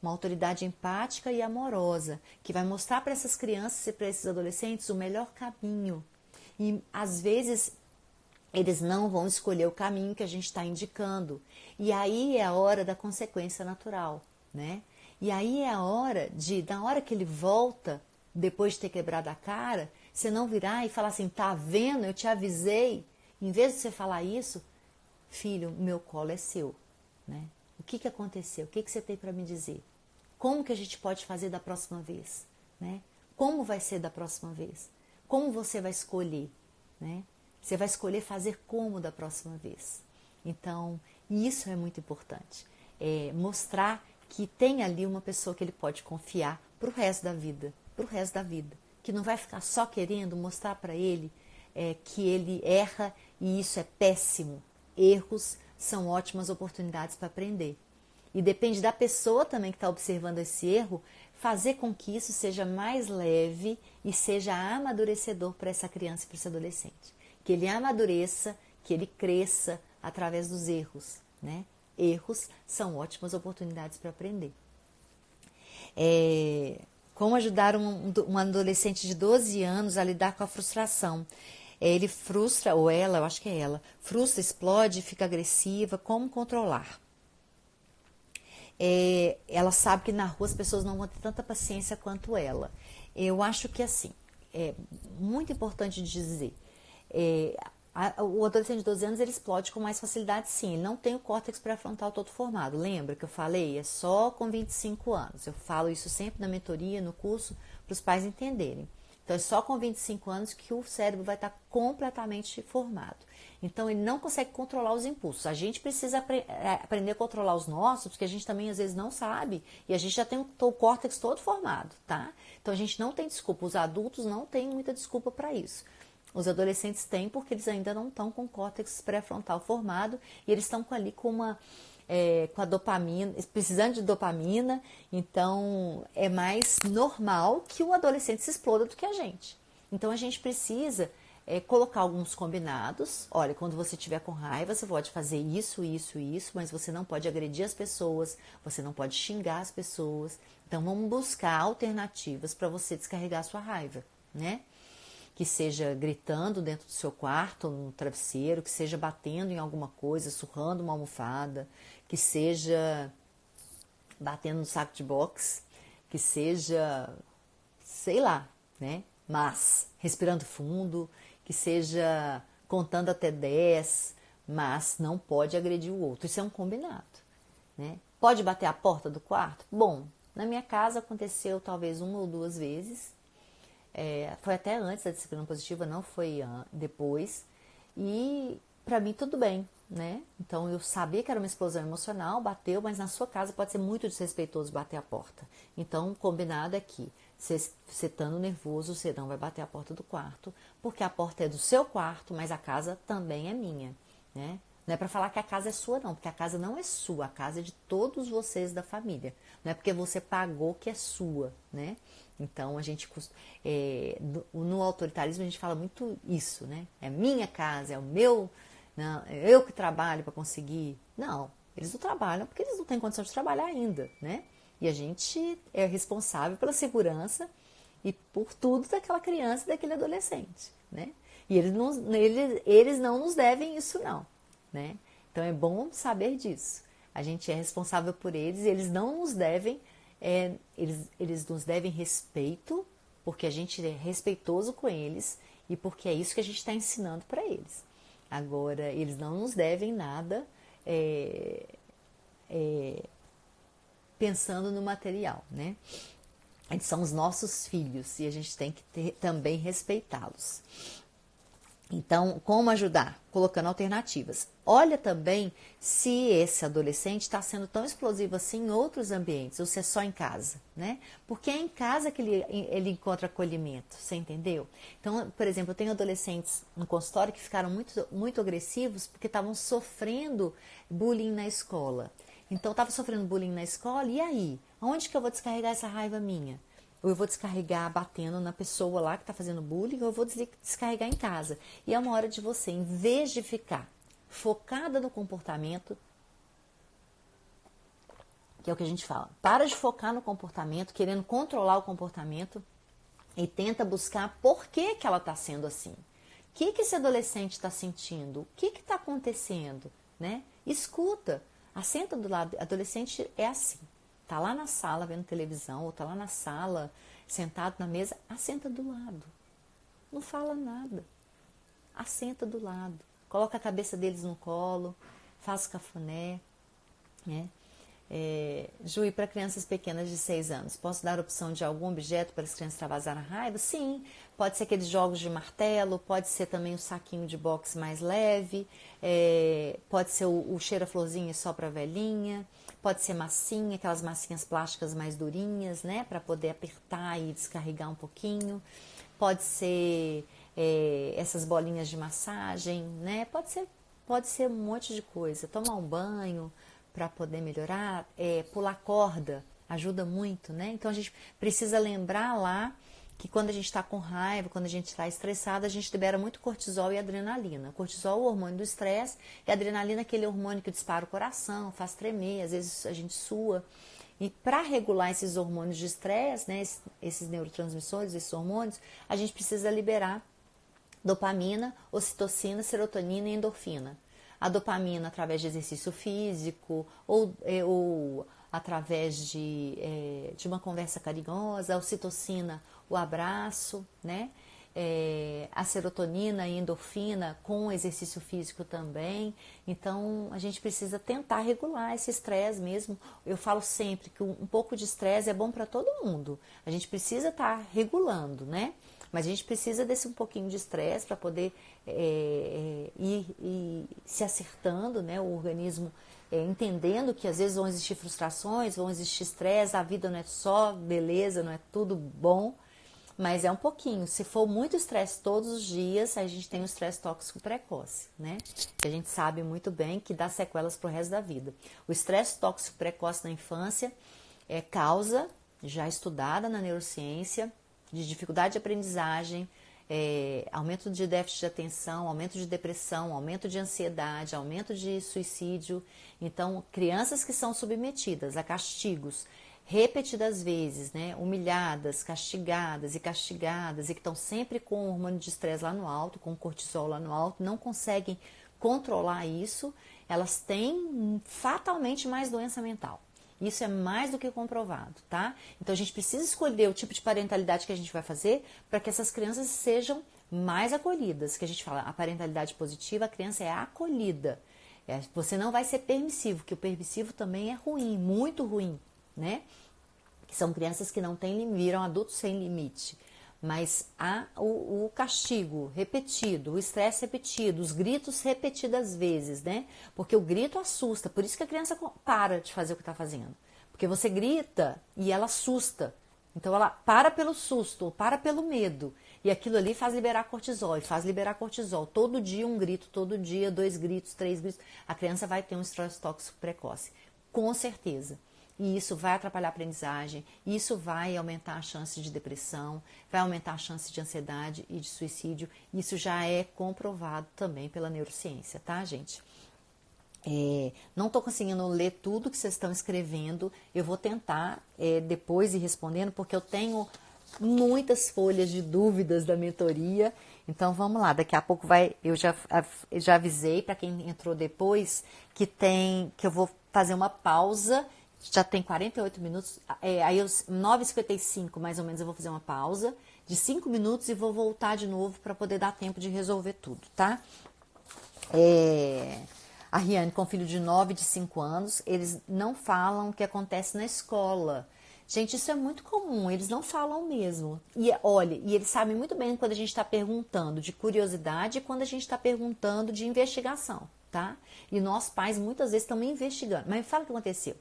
uma autoridade empática e amorosa, que vai mostrar para essas crianças e para esses adolescentes o melhor caminho. E às vezes eles não vão escolher o caminho que a gente está indicando. E aí é a hora da consequência natural, né? E aí é a hora na hora que ele volta, depois de ter quebrado a cara, você não virar e falar assim, tá vendo, eu te avisei. Em vez de você falar isso, filho, meu colo é seu, né? O que aconteceu? O que você tem para me dizer? Como que a gente pode fazer da próxima vez, né? Como vai ser da próxima vez? Como você vai escolher, né? Você vai escolher fazer como da próxima vez. Então, isso é muito importante. Mostrar que tem ali uma pessoa que ele pode confiar para o resto da vida. Que não vai ficar só querendo mostrar para ele que ele erra e isso é péssimo. Erros são ótimas oportunidades para aprender. E depende da pessoa também que está observando esse erro, fazer com que isso seja mais leve e seja amadurecedor para essa criança e para esse adolescente. Que ele amadureça, que ele cresça através dos erros, né? Erros são ótimas oportunidades para aprender. Como ajudar um adolescente de 12 anos a lidar com a frustração? Ele frustra, ou ela, eu acho que é ela, frustra, explode, fica agressiva, como controlar? Ela sabe que na rua as pessoas não vão ter tanta paciência quanto ela. Eu acho que assim, é muito importante dizer, o adolescente de 12 anos ele explode com mais facilidade, sim. Ele não tem o córtex pré-frontal todo formado. Lembra que eu falei? É só com 25 anos. Eu falo isso sempre na mentoria, no curso, para os pais entenderem. Então, é só com 25 anos que o cérebro vai estar completamente formado. Então, ele não consegue controlar os impulsos. A gente precisa aprender a controlar os nossos, porque a gente também, às vezes, não sabe. E a gente já tem o córtex todo formado, tá? Então, a gente não tem desculpa. Os adultos não têm muita desculpa para isso. Os adolescentes têm porque eles ainda não estão com o córtex pré-frontal formado e eles estão ali com a dopamina, precisando de dopamina, então é mais normal que o adolescente se exploda do que a gente. Então a gente precisa colocar alguns combinados. Olha, quando você estiver com raiva, você pode fazer isso, isso, isso, mas você não pode agredir as pessoas, você não pode xingar as pessoas. Então vamos buscar alternativas para você descarregar a sua raiva, né? Que seja gritando dentro do seu quarto, no travesseiro, que seja batendo em alguma coisa, surrando uma almofada, que seja batendo no saco de boxe, que seja, sei lá, né? Mas respirando fundo, que seja contando até 10, mas não pode agredir o outro. Isso é um combinado, né? Pode bater a porta do quarto? Bom, na minha casa aconteceu talvez 1 ou 2 vezes. Foi até antes da disciplina positiva, não foi depois. E para mim tudo bem, né? Então eu sabia que era uma explosão emocional, bateu, mas na sua casa pode ser muito desrespeitoso bater a porta. Então o combinado é que você estando nervoso, você não vai bater a porta do quarto, porque a porta é do seu quarto, mas a casa também é minha, né? Não é para falar que a casa é sua, não, porque a casa não é sua, a casa é de todos vocês da família. Não é porque você pagou que é sua, né? Então, a gente, no autoritarismo, a gente fala muito isso, né? É minha casa, é o meu, não, é eu que trabalho para conseguir. Não, eles não trabalham porque eles não têm condição de trabalhar ainda, né? E a gente é responsável pela segurança e por tudo daquela criança e daquele adolescente, né? E eles não nos devem isso, não, né? Então, é bom saber disso. A gente é responsável por eles e eles não nos devem. Eles nos devem respeito, porque a gente é respeitoso com eles e porque é isso que a gente está ensinando para eles. Agora, eles não nos devem nada pensando no material, né? Eles são os nossos filhos e a gente tem que também respeitá-los. Então, como ajudar? Colocando alternativas. Olha também se esse adolescente está sendo tão explosivo assim em outros ambientes, ou se é só em casa, né? Porque é em casa que ele encontra acolhimento, você entendeu? Então, por exemplo, eu tenho adolescentes no consultório que ficaram muito, muito agressivos porque estavam sofrendo bullying na escola. Então, estava sofrendo bullying na escola, e aí? Onde que eu vou descarregar essa raiva minha? Ou eu vou descarregar batendo na pessoa lá que está fazendo bullying, ou eu vou descarregar em casa. E é uma hora de você, em vez de ficar focada no comportamento, que é o que a gente fala, para de focar no comportamento, querendo controlar o comportamento, e tenta buscar por que ela está sendo assim. O que esse adolescente está sentindo? O que está acontecendo? Né? Escuta, assenta do lado. Adolescente é assim. Tá lá na sala vendo televisão, ou tá lá na sala sentado na mesa, assenta do lado. Não fala nada. Assenta do lado. Coloca a cabeça deles no colo, faz cafuné, né? Ju, e para crianças pequenas de 6 anos, posso dar opção de algum objeto para as crianças extravasarem a raiva? Sim, pode ser aqueles jogos de martelo, pode ser também o saquinho de boxe mais leve, pode ser o cheira-florzinha só para velhinha, pode ser massinha, aquelas massinhas plásticas mais durinhas, né, para poder apertar e descarregar um pouquinho, pode ser essas bolinhas de massagem, né, pode ser um monte de coisa, tomar um banho para poder melhorar, pular corda ajuda muito, né? Então a gente precisa lembrar lá que quando a gente está com raiva, quando a gente está estressado, a gente libera muito cortisol e adrenalina. Cortisol é o hormônio do estresse e a adrenalina é aquele hormônio que dispara o coração, faz tremer, às vezes a gente sua. E para regular esses hormônios de estresse, né, esses neurotransmissores, esses hormônios, a gente precisa liberar dopamina, ocitocina, serotonina e endorfina. A dopamina através de exercício físico ou através de uma conversa carinhosa, a ocitocina, o abraço, né? A serotonina e endorfina com exercício físico também. Então, a gente precisa tentar regular esse estresse mesmo. Eu falo sempre que um pouco de estresse é bom para todo mundo. A gente precisa estar regulando, né? Mas a gente precisa desse um pouquinho de estresse para poder ir se acertando, né? O organismo entendendo que às vezes vão existir frustrações, vão existir estresse, a vida não é só beleza, não é tudo bom, mas é um pouquinho. Se for muito estresse todos os dias, a gente tem o estresse tóxico precoce, né? Que a gente sabe muito bem que dá sequelas para o resto da vida. O estresse tóxico precoce na infância é causa, já estudada na neurociência, de dificuldade de aprendizagem, aumento de déficit de atenção, aumento de depressão, aumento de ansiedade, aumento de suicídio. Então, crianças que são submetidas a castigos repetidas vezes, né, humilhadas, castigadas e castigadas, e que estão sempre com o hormônio de estresse lá no alto, com o cortisol lá no alto, não conseguem controlar isso, elas têm fatalmente mais doença mental. Isso é mais do que comprovado, tá? Então a gente precisa escolher o tipo de parentalidade que a gente vai fazer para que essas crianças sejam mais acolhidas. Que a gente fala, a parentalidade positiva, a criança é acolhida. Você não vai ser permissivo, que o permissivo também é ruim, muito ruim, né? Que são crianças que não têm, viram adultos sem limite. Mas o castigo repetido, o estresse repetido, os gritos repetidas vezes, né? Porque o grito assusta, por isso que a criança para de fazer o que está fazendo. Porque você grita e ela assusta. Então ela para pelo susto, para pelo medo. E aquilo ali faz liberar cortisol, e faz liberar cortisol. Todo dia um grito, todo dia 2 gritos, 3 gritos. A criança vai ter um estresse tóxico precoce, com certeza. E isso vai atrapalhar a aprendizagem, isso vai aumentar a chance de depressão, vai aumentar a chance de ansiedade e de suicídio. Isso já é comprovado também pela neurociência, tá, gente? Não estou conseguindo ler tudo que vocês estão escrevendo. Eu vou tentar depois ir respondendo, porque eu tenho muitas folhas de dúvidas da mentoria. Então vamos lá, daqui a pouco vai. Eu já avisei para quem entrou depois que eu vou fazer uma pausa. Já tem 48 minutos, aí aos 9h55 mais ou menos eu vou fazer uma pausa de 5 minutos e vou voltar de novo para poder dar tempo de resolver tudo, tá? A Riane com filho de 9 e de 5 anos, eles não falam o que acontece na escola. Gente, isso é muito comum, eles não falam mesmo. E olha, e eles sabem muito bem quando a gente está perguntando de curiosidade e quando a gente está perguntando de investigação, tá? E nós pais muitas vezes estamos investigando. Mas me fala o que aconteceu.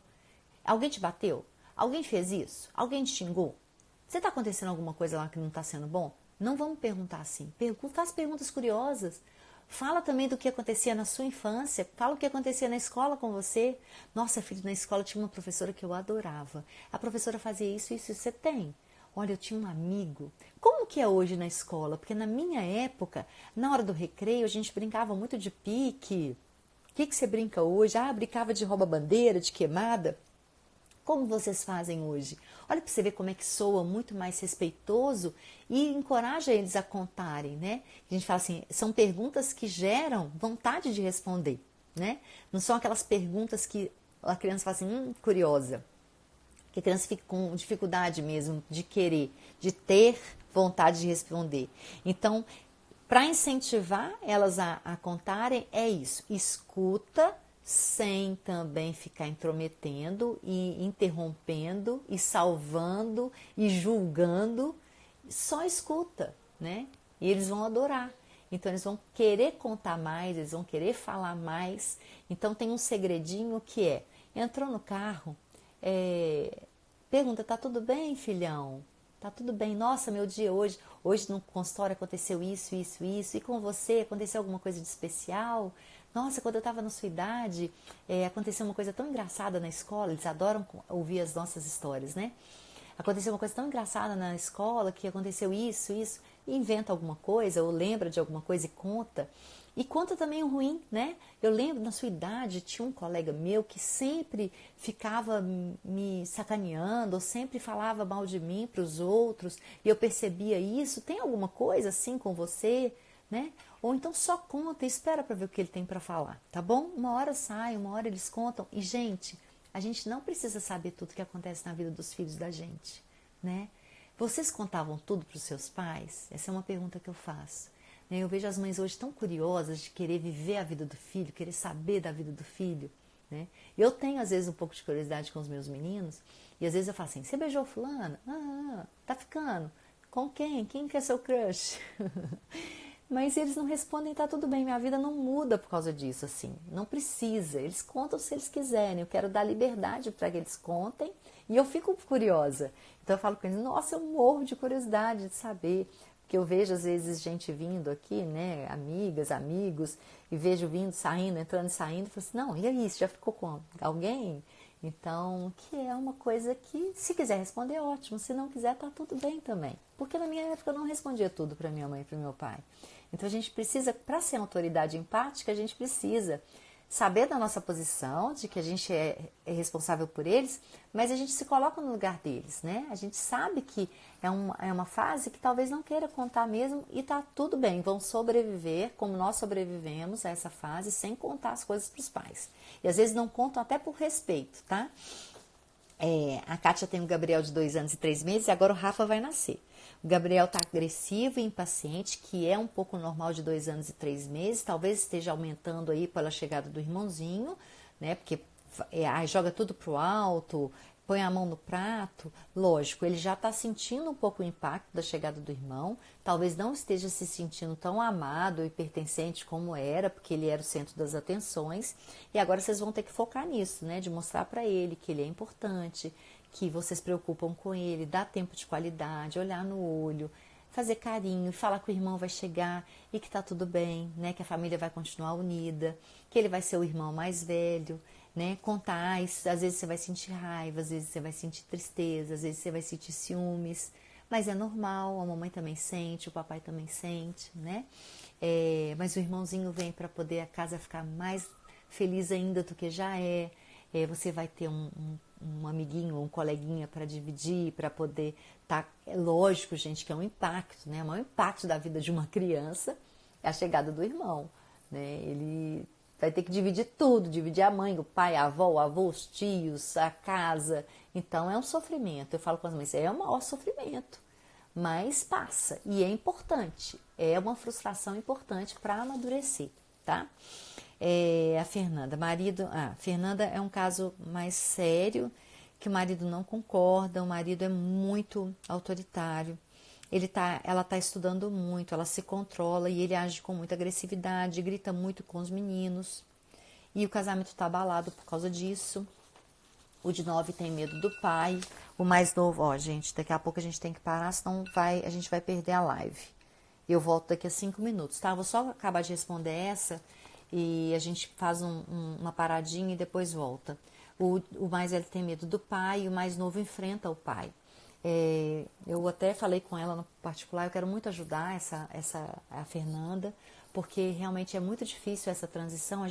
Alguém te bateu? Alguém fez isso? Alguém te xingou? Você está acontecendo alguma coisa lá que não está sendo bom? Não vamos perguntar assim. Faz perguntas curiosas. Fala também do que acontecia na sua infância. Fala o que acontecia na escola com você. Nossa, filho, na escola tinha uma professora que eu adorava. A professora fazia isso, isso, você tem. Olha, eu tinha um amigo. Como que é hoje na escola? Porque na minha época, na hora do recreio, a gente brincava muito de pique. O que você brinca hoje? Brincava de rouba-bandeira, de queimada. Como vocês fazem hoje? Olha para você ver como é que soa muito mais respeitoso e encoraja eles a contarem, né? A gente fala assim, são perguntas que geram vontade de responder, né? Não são aquelas perguntas que a criança fala assim, curiosa. Que a criança fica com dificuldade mesmo de querer, de ter vontade de responder. Então, para incentivar elas a contarem, é isso. Escuta, sem também ficar intrometendo e interrompendo e salvando e julgando, só escuta, né? E eles vão adorar. Então eles vão querer contar mais, eles vão querer falar mais. Então tem um segredinho que entrou no carro, pergunta, tá tudo bem, filhão? Tá tudo bem? Nossa, meu dia hoje no consultório aconteceu isso, isso, isso. E com você, aconteceu alguma coisa de especial? Nossa, quando eu estava na sua idade, aconteceu uma coisa tão engraçada na escola. Eles adoram ouvir as nossas histórias, né? Aconteceu uma coisa tão engraçada na escola, que aconteceu isso, isso. E inventa alguma coisa, ou lembra de alguma coisa e conta. E conta também o ruim, né? Eu lembro, na sua idade, tinha um colega meu que sempre ficava me sacaneando, ou sempre falava mal de mim para os outros, e eu percebia isso. Tem alguma coisa assim com você, né? Ou então só conta e espera para ver o que ele tem para falar, tá bom? Uma hora sai, uma hora eles contam. E, gente, a gente não precisa saber tudo que acontece na vida dos filhos da gente, né? Vocês contavam tudo para os seus pais? Essa é uma pergunta que eu faço. Eu vejo as mães hoje tão curiosas de querer viver a vida do filho, querer saber da vida do filho, né? Eu tenho, às vezes, um pouco de curiosidade com os meus meninos, e às vezes eu falo assim, você beijou fulana? Tá ficando? Com quem? Quem que é seu crush? Mas eles não respondem, tá tudo bem, minha vida não muda por causa disso, assim, não precisa, eles contam se eles quiserem, eu quero dar liberdade para que eles contem, e eu fico curiosa. Então eu falo com eles, nossa, eu morro de curiosidade de saber, porque eu vejo às vezes gente vindo aqui, né, amigas, amigos, e vejo vindo, saindo, entrando e saindo, e falo assim, não, e aí, você já ficou com alguém? Então, que é uma coisa que, se quiser responder, ótimo. Se não quiser, tá tudo bem também. Porque na minha época eu não respondia tudo para minha mãe e para meu pai. Então, a gente precisa, para ser autoridade empática, a gente precisa saber da nossa posição, de que a gente é responsável por eles, mas a gente se coloca no lugar deles, né? A gente sabe que é uma fase que talvez não queira contar mesmo e tá tudo bem, vão sobreviver como nós sobrevivemos a essa fase sem contar as coisas para os pais. E às vezes não contam até por respeito, tá? A Kátia tem o Gabriel de 2 anos e 3 meses e agora o Rafa vai nascer. O Gabriel está agressivo e impaciente, que é um pouco normal de 2 anos e 3 meses, talvez esteja aumentando aí pela chegada do irmãozinho, né? Porque joga tudo pro alto, põe a mão no prato. Lógico, ele já está sentindo um pouco o impacto da chegada do irmão, talvez não esteja se sentindo tão amado e pertencente como era, porque ele era o centro das atenções. E agora vocês vão ter que focar nisso, né? De mostrar para ele que ele é importante, que vocês se preocupam com ele, dar tempo de qualidade, olhar no olho, fazer carinho, falar que o irmão vai chegar e que tá tudo bem, né? Que a família vai continuar unida, que ele vai ser o irmão mais velho, né? Contar, às vezes você vai sentir raiva, às vezes você vai sentir tristeza, às vezes você vai sentir ciúmes, mas é normal, a mamãe também sente, o papai também sente, né? Mas o irmãozinho vem para poder a casa ficar mais feliz ainda do que já é. Você vai ter um amiguinho, um coleguinha para dividir, para poder tá. É lógico, gente, que é um impacto, né? O maior impacto da vida de uma criança é a chegada do irmão, né? Ele vai ter que dividir tudo, dividir a mãe, o pai, a avó, o avô, os tios, a casa. Então é um sofrimento. Eu falo com as mães, é o maior sofrimento, mas passa e é importante. É uma frustração importante para amadurecer, tá? A Fernanda, Fernanda é um caso mais sério, que o marido não concorda, o marido é muito autoritário, ela está estudando muito, ela se controla e ele age com muita agressividade, grita muito com os meninos e o casamento está abalado por causa disso. O de 9 tem medo do pai, o mais novo, gente, daqui a pouco a gente tem que parar, senão a gente vai perder a live. Eu volto daqui a 5 minutos, tá? Vou só acabar de responder essa e a gente faz uma paradinha e depois volta. O mais velho tem medo do pai e o mais novo enfrenta o pai. Eu até falei com ela no particular, eu quero muito ajudar a Fernanda, porque realmente é muito difícil essa transição,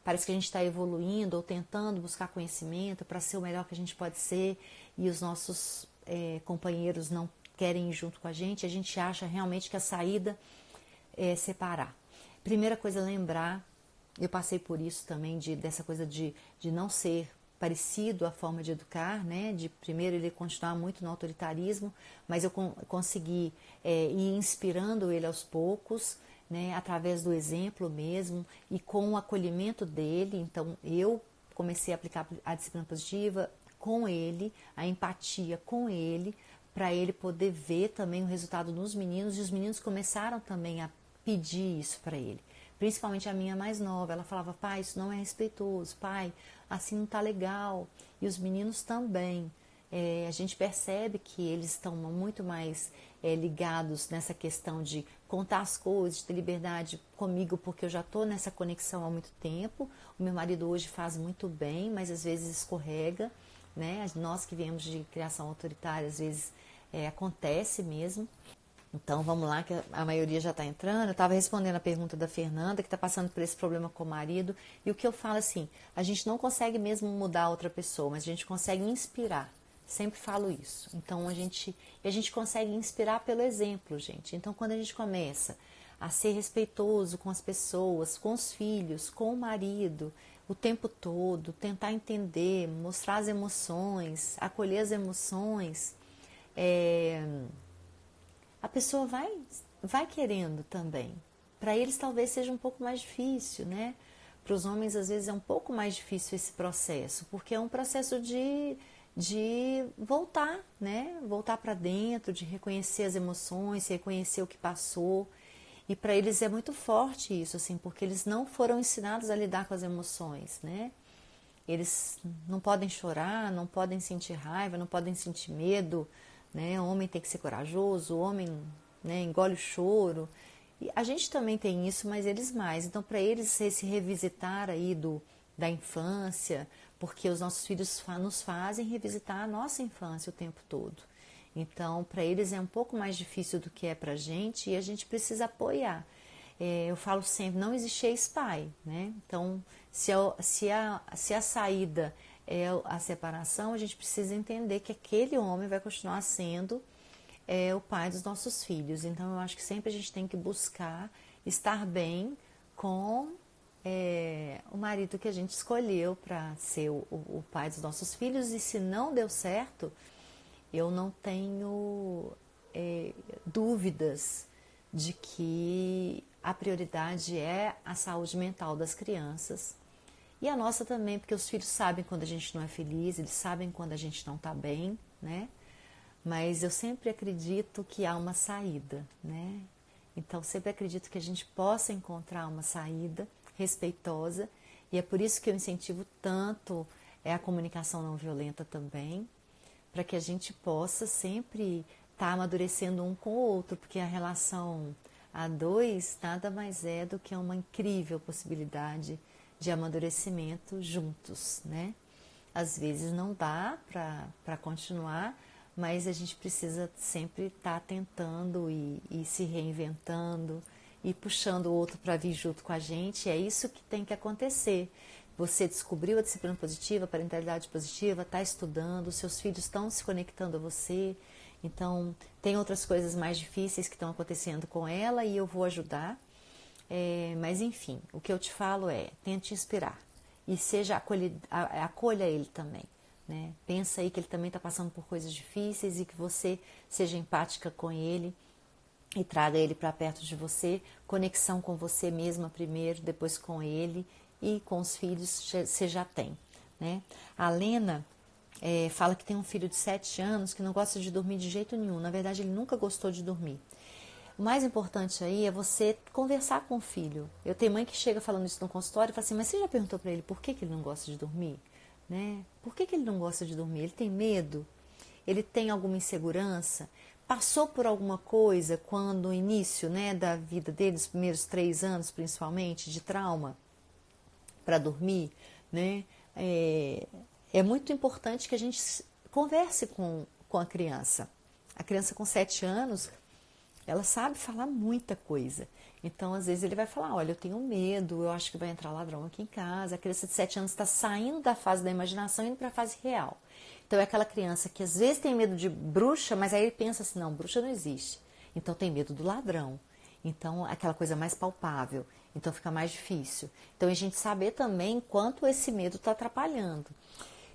parece que a gente está evoluindo ou tentando buscar conhecimento para ser o melhor que a gente pode ser e os nossos companheiros não querem ir junto com a gente acha realmente que a saída é separar. Primeira coisa, lembrar, eu passei por isso também, dessa coisa de não ser parecido a forma de educar, né? De primeiro ele continuar muito no autoritarismo, mas eu consegui ir inspirando ele aos poucos, né? Através do exemplo mesmo e com o acolhimento dele. Então eu comecei a aplicar a disciplina positiva com ele, a empatia com ele, para ele poder ver também o resultado nos meninos, e os meninos começaram também a pedir isso para ele. Principalmente a minha mais nova, ela falava, pai, isso não é respeitoso, pai, assim não tá legal. E os meninos também. A gente percebe que eles estão muito mais ligados nessa questão de contar as coisas, de ter liberdade comigo, porque eu já estou nessa conexão há muito tempo. O meu marido hoje faz muito bem, mas às vezes escorrega, né? Nós que viemos de criação autoritária, às vezes acontece mesmo. Então vamos lá, que a maioria já está entrando. Eu estava respondendo a pergunta da Fernanda, que está passando por esse problema com o marido. E o que eu falo assim, a gente não consegue mesmo mudar outra pessoa, mas a gente consegue inspirar. Sempre falo isso. Então a gente consegue inspirar pelo exemplo, gente. Então quando a gente começa a ser respeitoso com as pessoas, com os filhos, com o marido, o tempo todo, tentar entender, mostrar as emoções, acolher as emoções, a pessoa vai querendo também. Para eles talvez seja um pouco mais difícil, né? Para os homens às vezes é um pouco mais difícil esse processo, porque é um processo de voltar, né? Voltar para dentro, de reconhecer as emoções, reconhecer o que passou. E para eles é muito forte isso, assim, porque eles não foram ensinados a lidar com as emoções, né? Eles não podem chorar, não podem sentir raiva, não podem sentir medo, né? O homem tem que ser corajoso, o homem, né, engole o choro. E a gente também tem isso, mas eles mais. Então, para eles se revisitar aí da infância, porque os nossos filhos nos fazem revisitar a nossa infância o tempo todo. Então, para eles é um pouco mais difícil do que é para a gente e a gente precisa apoiar. Eu falo sempre, não existe ex-pai, né? Então, se a saída é a separação, a gente precisa entender que aquele homem vai continuar sendo o pai dos nossos filhos. Então, eu acho que sempre a gente tem que buscar estar bem com o marido que a gente escolheu para ser o pai dos nossos filhos. E se não deu certo, eu não tenho dúvidas de que a prioridade é a saúde mental das crianças. E a nossa também, porque os filhos sabem quando a gente não é feliz, eles sabem quando a gente não está bem, né? Mas eu sempre acredito que há uma saída, né? Então, sempre acredito que a gente possa encontrar uma saída respeitosa, e é por isso que eu incentivo tanto a comunicação não violenta também, para que a gente possa sempre estar amadurecendo um com o outro, porque a relação a dois nada mais é do que uma incrível possibilidade de amadurecimento juntos, né? Às vezes não dá para continuar, mas a gente precisa sempre estar tentando e se reinventando e puxando o outro para vir junto com a gente. É isso que tem que acontecer. Você descobriu a disciplina positiva, a parentalidade positiva, está estudando, seus filhos estão se conectando a você. Então, tem outras coisas mais difíceis que estão acontecendo com ela e eu vou ajudar. Mas, enfim, o que eu te falo tente inspirar e acolha ele também. Né? Pensa aí que ele também está passando por coisas difíceis e que você seja empática com ele e traga ele para perto de você, conexão com você mesma primeiro, depois com ele e com os filhos você já tem. Né? A Lena fala que tem um filho de 7 anos que não gosta de dormir de jeito nenhum, na verdade ele nunca gostou de dormir. O mais importante aí é você conversar com o filho. Eu tenho mãe que chega falando isso no consultório e fala assim, mas você já perguntou para ele por que ele não gosta de dormir? Né? Por que ele não gosta de dormir? Ele tem medo? Ele tem alguma insegurança? Passou por alguma coisa quando no início, né, da vida dele, os primeiros 3 anos principalmente, de trauma para dormir? Né? É muito importante que a gente converse com a criança. A criança com 7 anos, ela sabe falar muita coisa. Então, às vezes, ele vai falar, olha, eu tenho medo, eu acho que vai entrar ladrão aqui em casa. A criança de 7 anos está saindo da fase da imaginação e indo para a fase real. Então, é aquela criança que às vezes tem medo de bruxa, mas aí ele pensa assim, não, bruxa não existe. Então, tem medo do ladrão. Então, aquela coisa mais palpável. Então, fica mais difícil. Então, a gente saber também quanto esse medo está atrapalhando.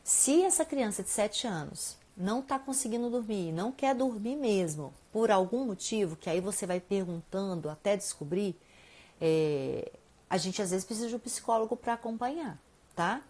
Se essa criança de 7 anos não está conseguindo dormir, não quer dormir mesmo, por algum motivo, que aí você vai perguntando até descobrir, a gente às vezes precisa de um psicólogo para acompanhar, tá?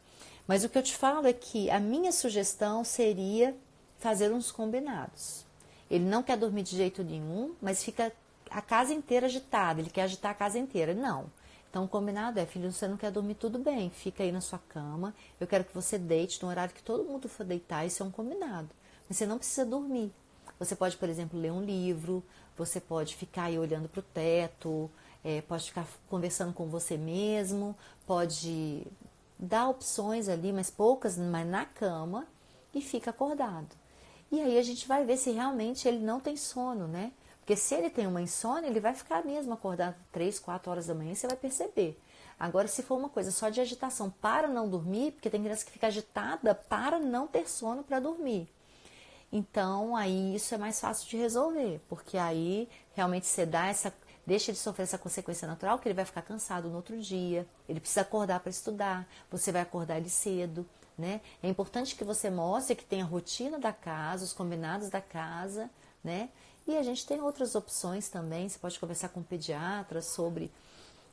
Mas o que eu te falo é que a minha sugestão seria fazer uns combinados. Ele não quer dormir de jeito nenhum, mas fica a casa inteira agitada, ele quer agitar a casa inteira. Não. Então, o combinado filho, você não quer dormir, tudo bem, fica aí na sua cama, eu quero que você deite no horário que todo mundo for deitar, isso é um combinado. Mas você não precisa dormir. Você pode, por exemplo, ler um livro, você pode ficar aí olhando para o teto, pode ficar conversando com você mesmo, pode dar opções ali, mas poucas, mas na cama, e fica acordado. E aí a gente vai ver se realmente ele não tem sono, né? Porque se ele tem uma insônia, ele vai ficar mesmo acordado 3, 4 horas da manhã, você vai perceber. Agora, se for uma coisa só de agitação para não dormir, porque tem criança que fica agitada para não ter sono para dormir. Então, aí isso é mais fácil de resolver, porque aí realmente você deixa ele sofrer essa consequência natural, que ele vai ficar cansado no outro dia, ele precisa acordar para estudar, você vai acordar ele cedo, né? É importante que você mostre que tem a rotina da casa, os combinados da casa, né? E a gente tem outras opções também, você pode conversar com o pediatra sobre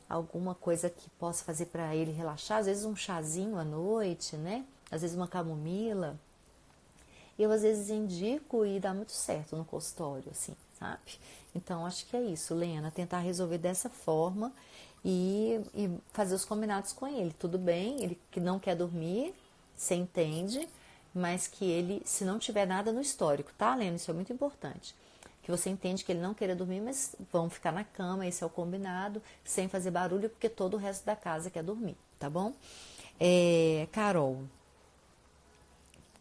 alguma coisa que possa fazer para ele relaxar, às vezes um chazinho à noite, né? Às vezes uma camomila. Eu às vezes indico e dá muito certo no consultório, assim, sabe? Então acho que é isso, Lena, tentar resolver dessa forma e fazer os combinados com ele. Tudo bem, ele que não quer dormir, você entende, mas que ele, se não tiver nada no histórico, tá, Lena? Isso é muito importante. Que você entende que ele não queira dormir, mas vão ficar na cama, esse é o combinado, sem fazer barulho, porque todo o resto da casa quer dormir, tá bom? Carol,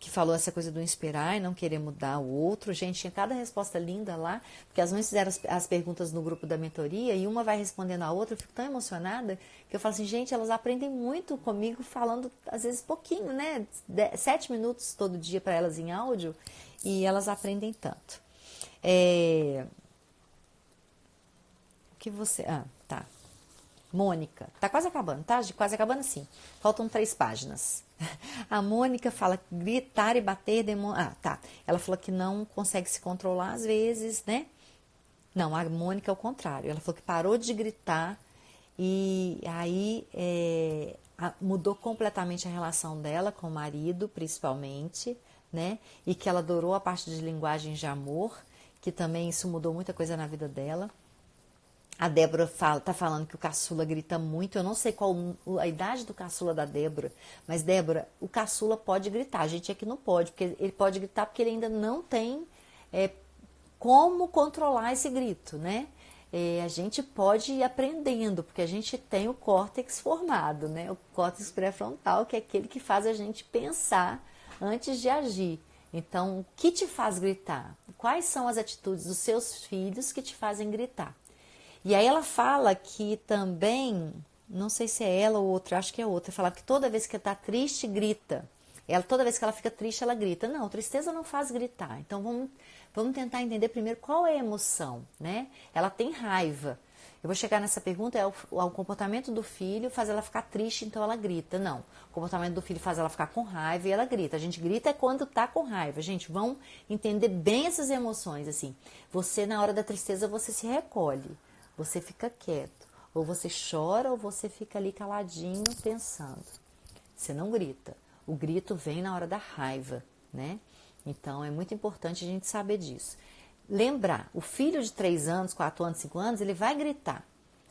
que falou essa coisa do inspirar e não querer mudar o outro. Gente, tinha cada resposta linda lá, porque as mães fizeram as perguntas no grupo da mentoria e uma vai respondendo a outra. Eu fico tão emocionada que eu falo assim, gente, elas aprendem muito comigo falando, às vezes, pouquinho, né? 7 minutos todo dia para elas em áudio e elas aprendem tanto. O que você... Ah, tá. Mônica, tá quase acabando, tá? Quase acabando sim. Faltam 3 páginas. A Mônica fala que gritar e bater tá. Ela falou que não consegue se controlar às vezes, né? Não, a Mônica é o contrário. Ela falou que parou de gritar e aí mudou completamente a relação dela com o marido, principalmente, né? E que ela adorou a parte de linguagem de amor, que também isso mudou muita coisa na vida dela. A Débora tá falando que o caçula grita muito. Eu não sei qual a idade do caçula da Débora, mas Débora, o caçula pode gritar. A gente aqui não pode, porque ele pode gritar porque ele ainda não tem como controlar esse grito, né? A gente pode ir aprendendo, porque a gente tem o córtex formado, né? O córtex pré-frontal, que é aquele que faz a gente pensar antes de agir. Então, o que te faz gritar? Quais são as atitudes dos seus filhos que te fazem gritar? E aí ela fala que também, não sei se é ela ou outra, acho que é outra, fala que toda vez que está triste, grita. Toda vez que ela fica triste, ela grita. Não, tristeza não faz gritar. Então vamos tentar entender primeiro qual é a emoção, né? Ela tem raiva. Eu vou chegar nessa pergunta, o comportamento do filho faz ela ficar triste, então ela grita. Não, o comportamento do filho faz ela ficar com raiva e ela grita. A gente grita quando tá com raiva. Gente, vão entender bem essas emoções, assim. Você, na hora da tristeza, você se recolhe. Você fica quieto, ou você chora ou você fica ali caladinho pensando. Você não grita. O grito vem na hora da raiva, né? Então é muito importante a gente saber disso. Lembrar, o filho de 3 anos, 4 anos, 5 anos, ele vai gritar.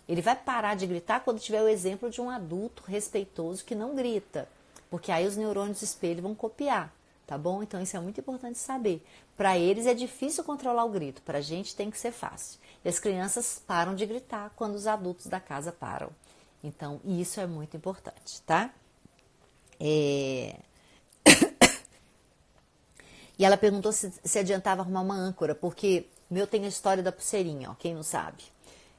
Ele vai parar de gritar quando tiver o exemplo de um adulto respeitoso que não grita, porque aí os neurônios espelho vão copiar. Tá bom? Então isso é muito importante saber. Para eles é difícil controlar o grito, para a gente tem que ser fácil. E as crianças param de gritar quando os adultos da casa param. Então isso é muito importante, tá? E ela perguntou se adiantava arrumar uma âncora, porque meu tem a história da pulseirinha, ó, quem não sabe.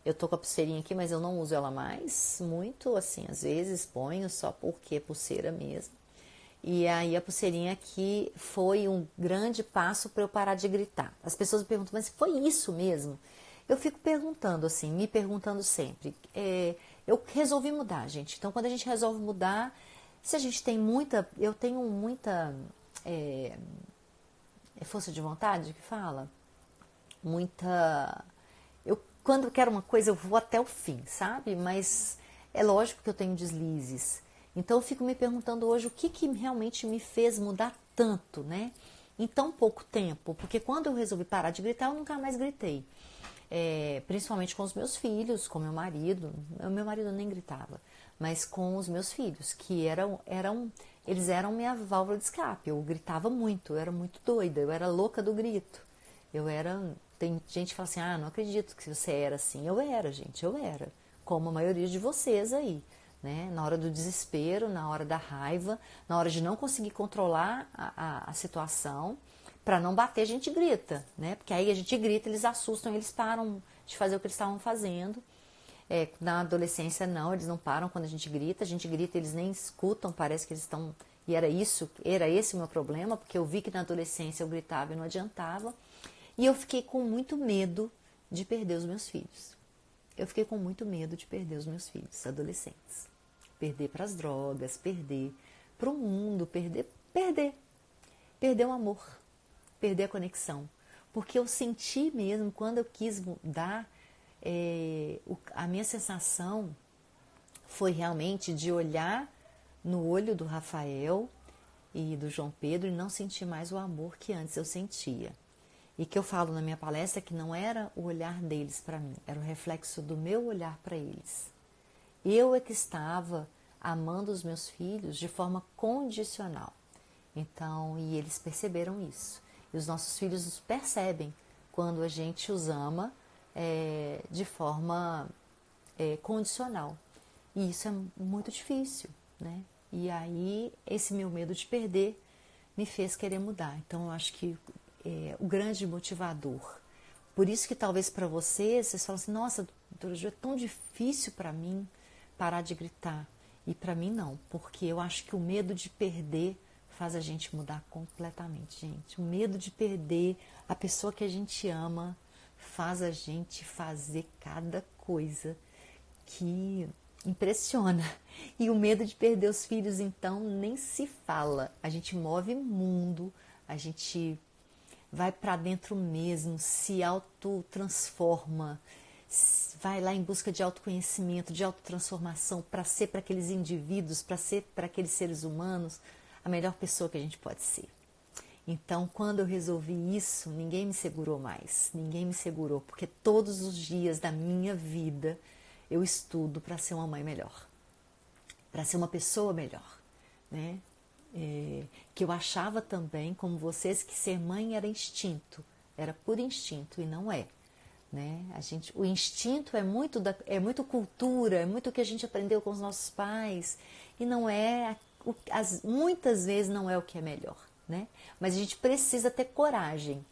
Eu tô com a pulseirinha aqui, mas eu não uso ela mais muito, assim, às vezes ponho só porque é pulseira mesmo. E aí a pulseirinha aqui foi um grande passo para eu parar de gritar. As pessoas me perguntam, mas foi isso mesmo? Eu fico perguntando assim, me perguntando sempre. Eu resolvi mudar, gente. Então, quando a gente resolve mudar, se a gente tem eu tenho muita força de vontade que fala? Quando eu quero uma coisa, eu vou até o fim, sabe? Mas é lógico que eu tenho deslizes. Então eu fico me perguntando hoje o que realmente me fez mudar tanto, né? Em tão pouco tempo. Porque quando eu resolvi parar de gritar, eu nunca mais gritei. Principalmente com os meus filhos, com meu marido. O meu marido nem gritava. Mas com os meus filhos, que eles eram minha válvula de escape. Eu gritava muito, eu era muito doida, eu era louca do grito. Tem gente que fala assim, não acredito que você era assim. Eu era, gente, eu era. Como a maioria de vocês aí. Né? Na hora do desespero, na hora da raiva, na hora de não conseguir controlar a situação, para não bater, a gente grita, né? Porque aí a gente grita, eles assustam, eles param de fazer o que eles estavam fazendo. Na adolescência, não, eles não param quando a gente grita, eles nem escutam, parece que eles estão... E era esse o meu problema, porque eu vi que na adolescência eu gritava e não adiantava. E eu fiquei com muito medo de perder os meus filhos. Eu fiquei com muito medo de perder os meus filhos adolescentes. Perder para as drogas, perder para o mundo, perder o amor, perder a conexão. Porque eu senti mesmo, quando eu quis mudar, a minha sensação foi realmente de olhar no olho do Rafael e do João Pedro e não sentir mais o amor que antes eu sentia. E que eu falo na minha palestra que não era o olhar deles para mim, era o reflexo do meu olhar para eles. Eu é que estava amando os meus filhos de forma condicional. Então, e eles perceberam isso. E os nossos filhos nos percebem quando a gente os ama de forma condicional. E isso é muito difícil, né? E aí, esse meu medo de perder me fez querer mudar. Então eu acho que o grande motivador. Por isso que talvez para vocês falam assim, nossa, doutora Ju, é tão difícil para mim parar de gritar. E para mim não, porque eu acho que o medo de perder faz a gente mudar completamente, gente. O medo de perder a pessoa que a gente ama faz a gente fazer cada coisa que impressiona. E o medo de perder os filhos, então, nem se fala. A gente move mundo, a gente vai para dentro mesmo, se autotransforma, vai lá em busca de autoconhecimento, de autotransformação, para ser para aqueles indivíduos, para ser para aqueles seres humanos, a melhor pessoa que a gente pode ser. Então, quando eu resolvi isso, ninguém me segurou mais, ninguém me segurou, porque todos os dias da minha vida eu estudo para ser uma mãe melhor, para ser uma pessoa melhor, né? Que eu achava também, como vocês, que ser mãe era instinto, era por instinto e não é. Né? O instinto é muito cultura, é muito o que a gente aprendeu com os nossos pais e não é, muitas vezes não é o que é melhor, né? Mas a gente precisa ter coragem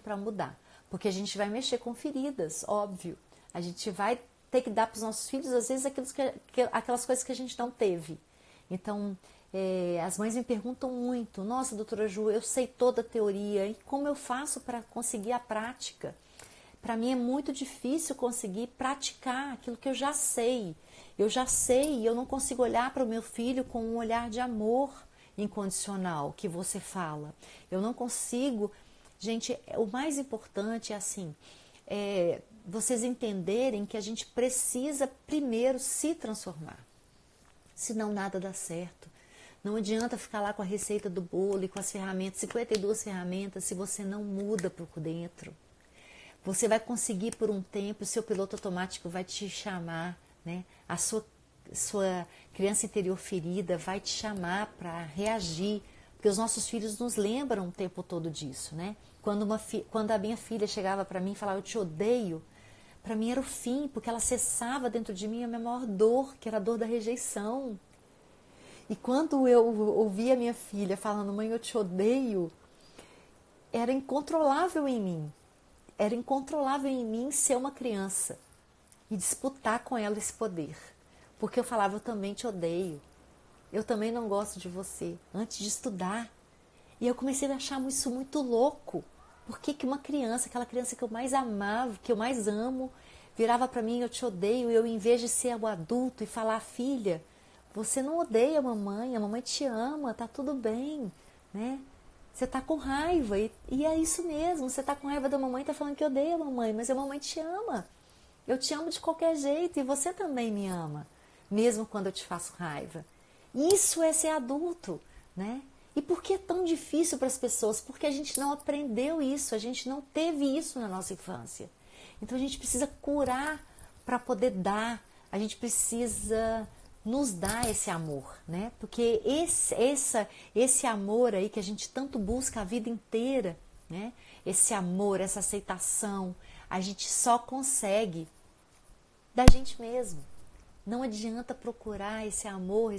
para mudar, porque a gente vai mexer com feridas, óbvio, a gente vai ter que dar para os nossos filhos às vezes aquelas coisas que a gente não teve. Então as mães me perguntam muito, nossa, doutora Ju, eu sei toda a teoria, e como eu faço para conseguir a prática? Para mim é muito difícil conseguir praticar aquilo que eu já sei. Eu já sei e eu não consigo olhar para o meu filho com um olhar de amor incondicional que você fala. Eu não consigo. Gente, o mais importante é assim, vocês entenderem que a gente precisa primeiro se transformar. Senão nada dá certo. Não adianta ficar lá com a receita do bolo e com as ferramentas, 52 ferramentas, se você não muda por dentro. Você vai conseguir por um tempo, o seu piloto automático vai te chamar, né? A sua criança interior ferida vai te chamar para reagir, porque os nossos filhos nos lembram o tempo todo disso, né? Quando a minha filha chegava para mim e falava, eu te odeio, para mim era o fim, porque ela cessava dentro de mim a minha maior dor, que era a dor da rejeição. E quando eu ouvia a minha filha falando, mãe, eu te odeio, era incontrolável em mim. Era incontrolável em mim ser uma criança e disputar com ela esse poder. Porque eu falava, eu também te odeio, eu também não gosto de você, antes de estudar. E eu comecei a achar isso muito louco. Por que uma criança, aquela criança que eu mais amava, que eu mais amo, virava para mim, eu te odeio, e eu, em vez de ser o adulto e falar, filha, você não odeia a mamãe te ama, tá tudo bem, né? Você tá com raiva, e é isso mesmo, você tá com raiva da mamãe, tá falando que odeia a mamãe, mas a mamãe te ama. Eu te amo de qualquer jeito e você também me ama, mesmo quando eu te faço raiva. Isso é ser adulto, né? E por que é tão difícil para as pessoas? Porque a gente não aprendeu isso, a gente não teve isso na nossa infância. Então a gente precisa curar para poder dar, a gente precisa nos dá esse amor, né? Porque esse amor aí que a gente tanto busca a vida inteira, né? Esse amor, essa aceitação, a gente só consegue da gente mesmo. Não adianta procurar esse amor,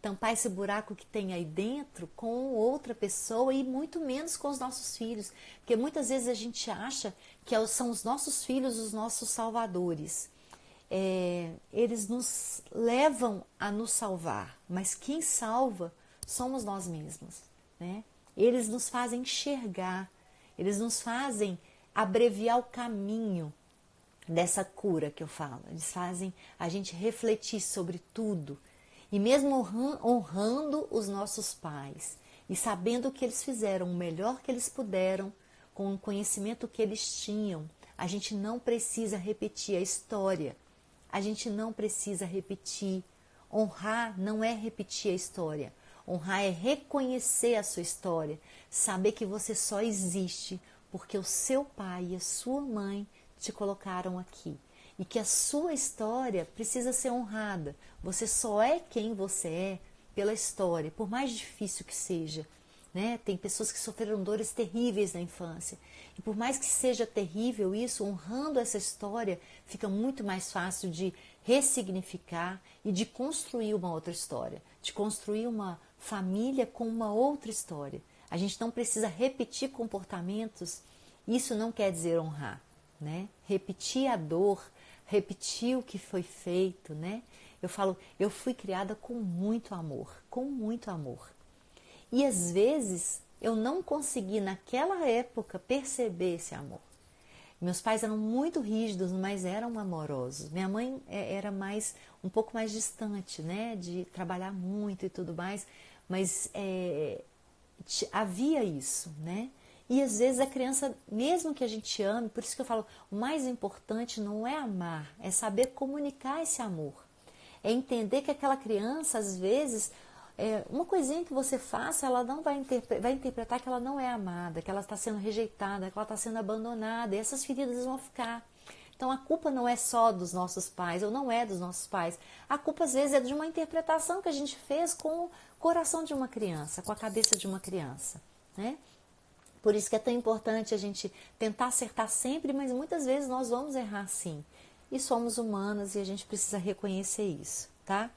tampar esse buraco que tem aí dentro com outra pessoa e muito menos com os nossos filhos. Porque muitas vezes a gente acha que são os nossos filhos os nossos salvadores. Eles nos levam a nos salvar, mas quem salva somos nós mesmos, né? Eles nos fazem enxergar, eles nos fazem abreviar o caminho dessa cura que eu falo, eles fazem a gente refletir sobre tudo, e mesmo honrando os nossos pais e sabendo que eles fizeram o melhor que eles puderam com o conhecimento que eles tinham, a gente não precisa repetir a história. A gente não precisa repetir. Honrar não é repetir a história. Honrar é reconhecer a sua história. Saber que você só existe porque o seu pai e a sua mãe te colocaram aqui. E que a sua história precisa ser honrada. Você só é quem você é pela história, por mais difícil que seja. Né? Tem pessoas que sofreram dores terríveis na infância. E por mais que seja terrível isso, honrando essa história, fica muito mais fácil de ressignificar e de construir uma outra história, de construir uma família com uma outra história. A gente não precisa repetir comportamentos, isso não quer dizer honrar, né? Repetir a dor, repetir o que foi feito, né? Eu falo, eu fui criada com muito amor, com muito amor. E às vezes eu não consegui naquela época perceber esse amor. Meus pais eram muito rígidos, mas eram amorosos. Minha mãe era um pouco mais distante, né? De trabalhar muito e tudo mais, mas havia isso, né? E às vezes a criança, mesmo que a gente ame, por isso que eu falo, o mais importante não é amar, é saber comunicar esse amor. É entender que aquela criança, às vezes, uma coisinha que você faça, ela não vai interpretar que ela não é amada, que ela está sendo rejeitada, que ela está sendo abandonada, e essas feridas vão ficar. Então a culpa não é só dos nossos pais, ou não é dos nossos pais. A culpa às vezes é de uma interpretação que a gente fez com o coração de uma criança, com a cabeça de uma criança, né? Por isso que é tão importante a gente tentar acertar sempre, mas muitas vezes nós vamos errar sim. E somos humanas e a gente precisa reconhecer isso, tá?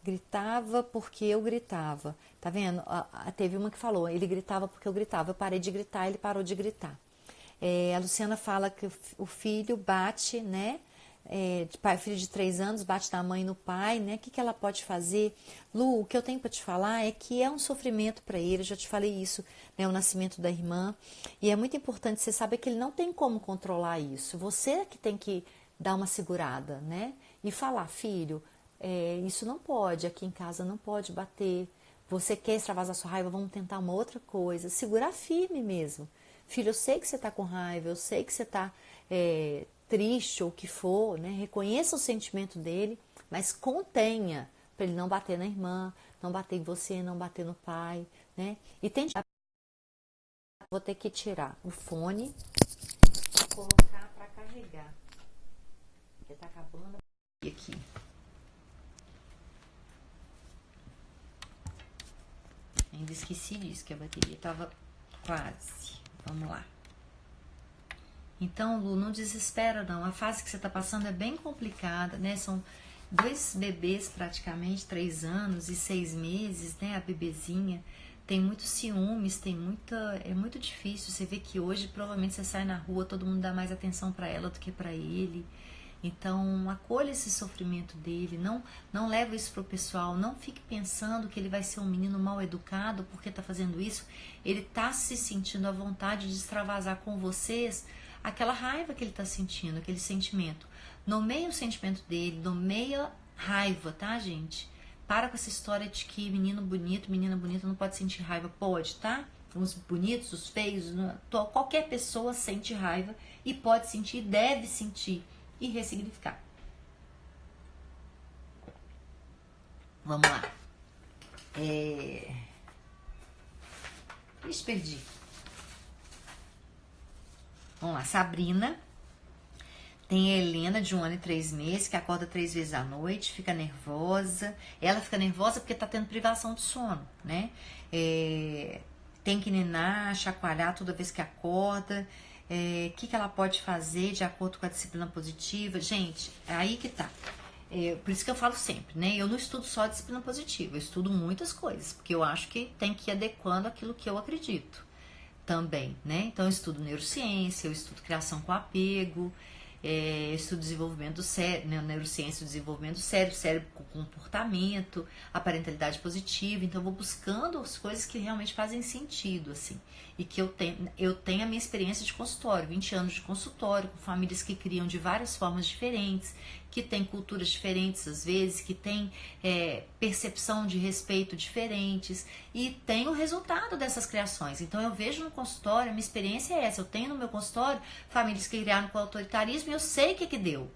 Gritava porque eu gritava. Tá vendo? Teve uma que falou, ele gritava porque eu gritava. Eu parei de gritar, ele parou de gritar. A Luciana fala que o filho bate, né? Filho de 3 anos, bate na mãe e no pai, né? O que ela pode fazer? Lu, o que eu tenho para te falar é que é um sofrimento para ele, eu já te falei isso, né? O nascimento da irmã. E é muito importante você saber que ele não tem como controlar isso. Você é que tem que dar uma segurada, né? E falar, filho, isso não pode, aqui em casa não pode bater. Você quer extravasar sua raiva, vamos tentar uma outra coisa. Segurar firme mesmo. Filho, eu sei que você está com raiva, eu sei que você está triste ou o que for, né? Reconheça o sentimento dele, mas contenha para ele não bater na irmã, não bater em você, não bater no pai, né? E tente. Vou ter que tirar o fone e colocar para carregar, porque tá acabando aqui. Ainda esqueci disso, que a bateria estava quase. Vamos lá. Então, Lu, não desespera não. A fase que você está passando é bem complicada, né? São 2 bebês praticamente, 3 anos e 6 meses, né? A bebezinha tem muitos ciúmes, é muito difícil. Você vê que hoje provavelmente você sai na rua, todo mundo dá mais atenção para ela do que para ele. Então, acolha esse sofrimento dele, não leva isso pro pessoal, não fique pensando que ele vai ser um menino mal educado porque tá fazendo isso. Ele tá se sentindo à vontade de extravasar com vocês aquela raiva que ele tá sentindo, aquele sentimento. Nomeia o sentimento dele, nomeia raiva, tá, gente? Para com essa história de que menino bonito, menina bonita não pode sentir raiva. Pode, tá? Os bonitos, os feios, qualquer pessoa sente raiva e pode sentir, deve sentir. E ressignificar. Vamos lá. Ixi, perdi. Vamos lá. Sabrina. Tem a Helena, de 1 ano e 3 meses, que acorda 3 vezes à noite, fica nervosa. Ela fica nervosa porque tá tendo privação de sono, né? Tem que ninar, chacoalhar toda vez que acorda. O que ela pode fazer de acordo com a disciplina positiva? Gente, é aí que tá. Por isso que eu falo sempre, né? Eu não estudo só a disciplina positiva, eu estudo muitas coisas, porque eu acho que tem que ir adequando aquilo que eu acredito também, né? Então eu estudo neurociência, eu estudo criação com apego, estudo desenvolvimento do cérebro, né? Neurociência do desenvolvimento do cérebro com comportamento, a parentalidade positiva. Então eu vou buscando as coisas que realmente fazem sentido, assim. E que eu tenho a minha experiência de consultório, 20 anos de consultório, com famílias que criam de várias formas diferentes, que têm culturas diferentes às vezes, que têm percepção de respeito diferentes, e tem o resultado dessas criações. Então eu vejo no consultório, a minha experiência é essa, eu tenho no meu consultório famílias que criaram com autoritarismo e eu sei o que deu.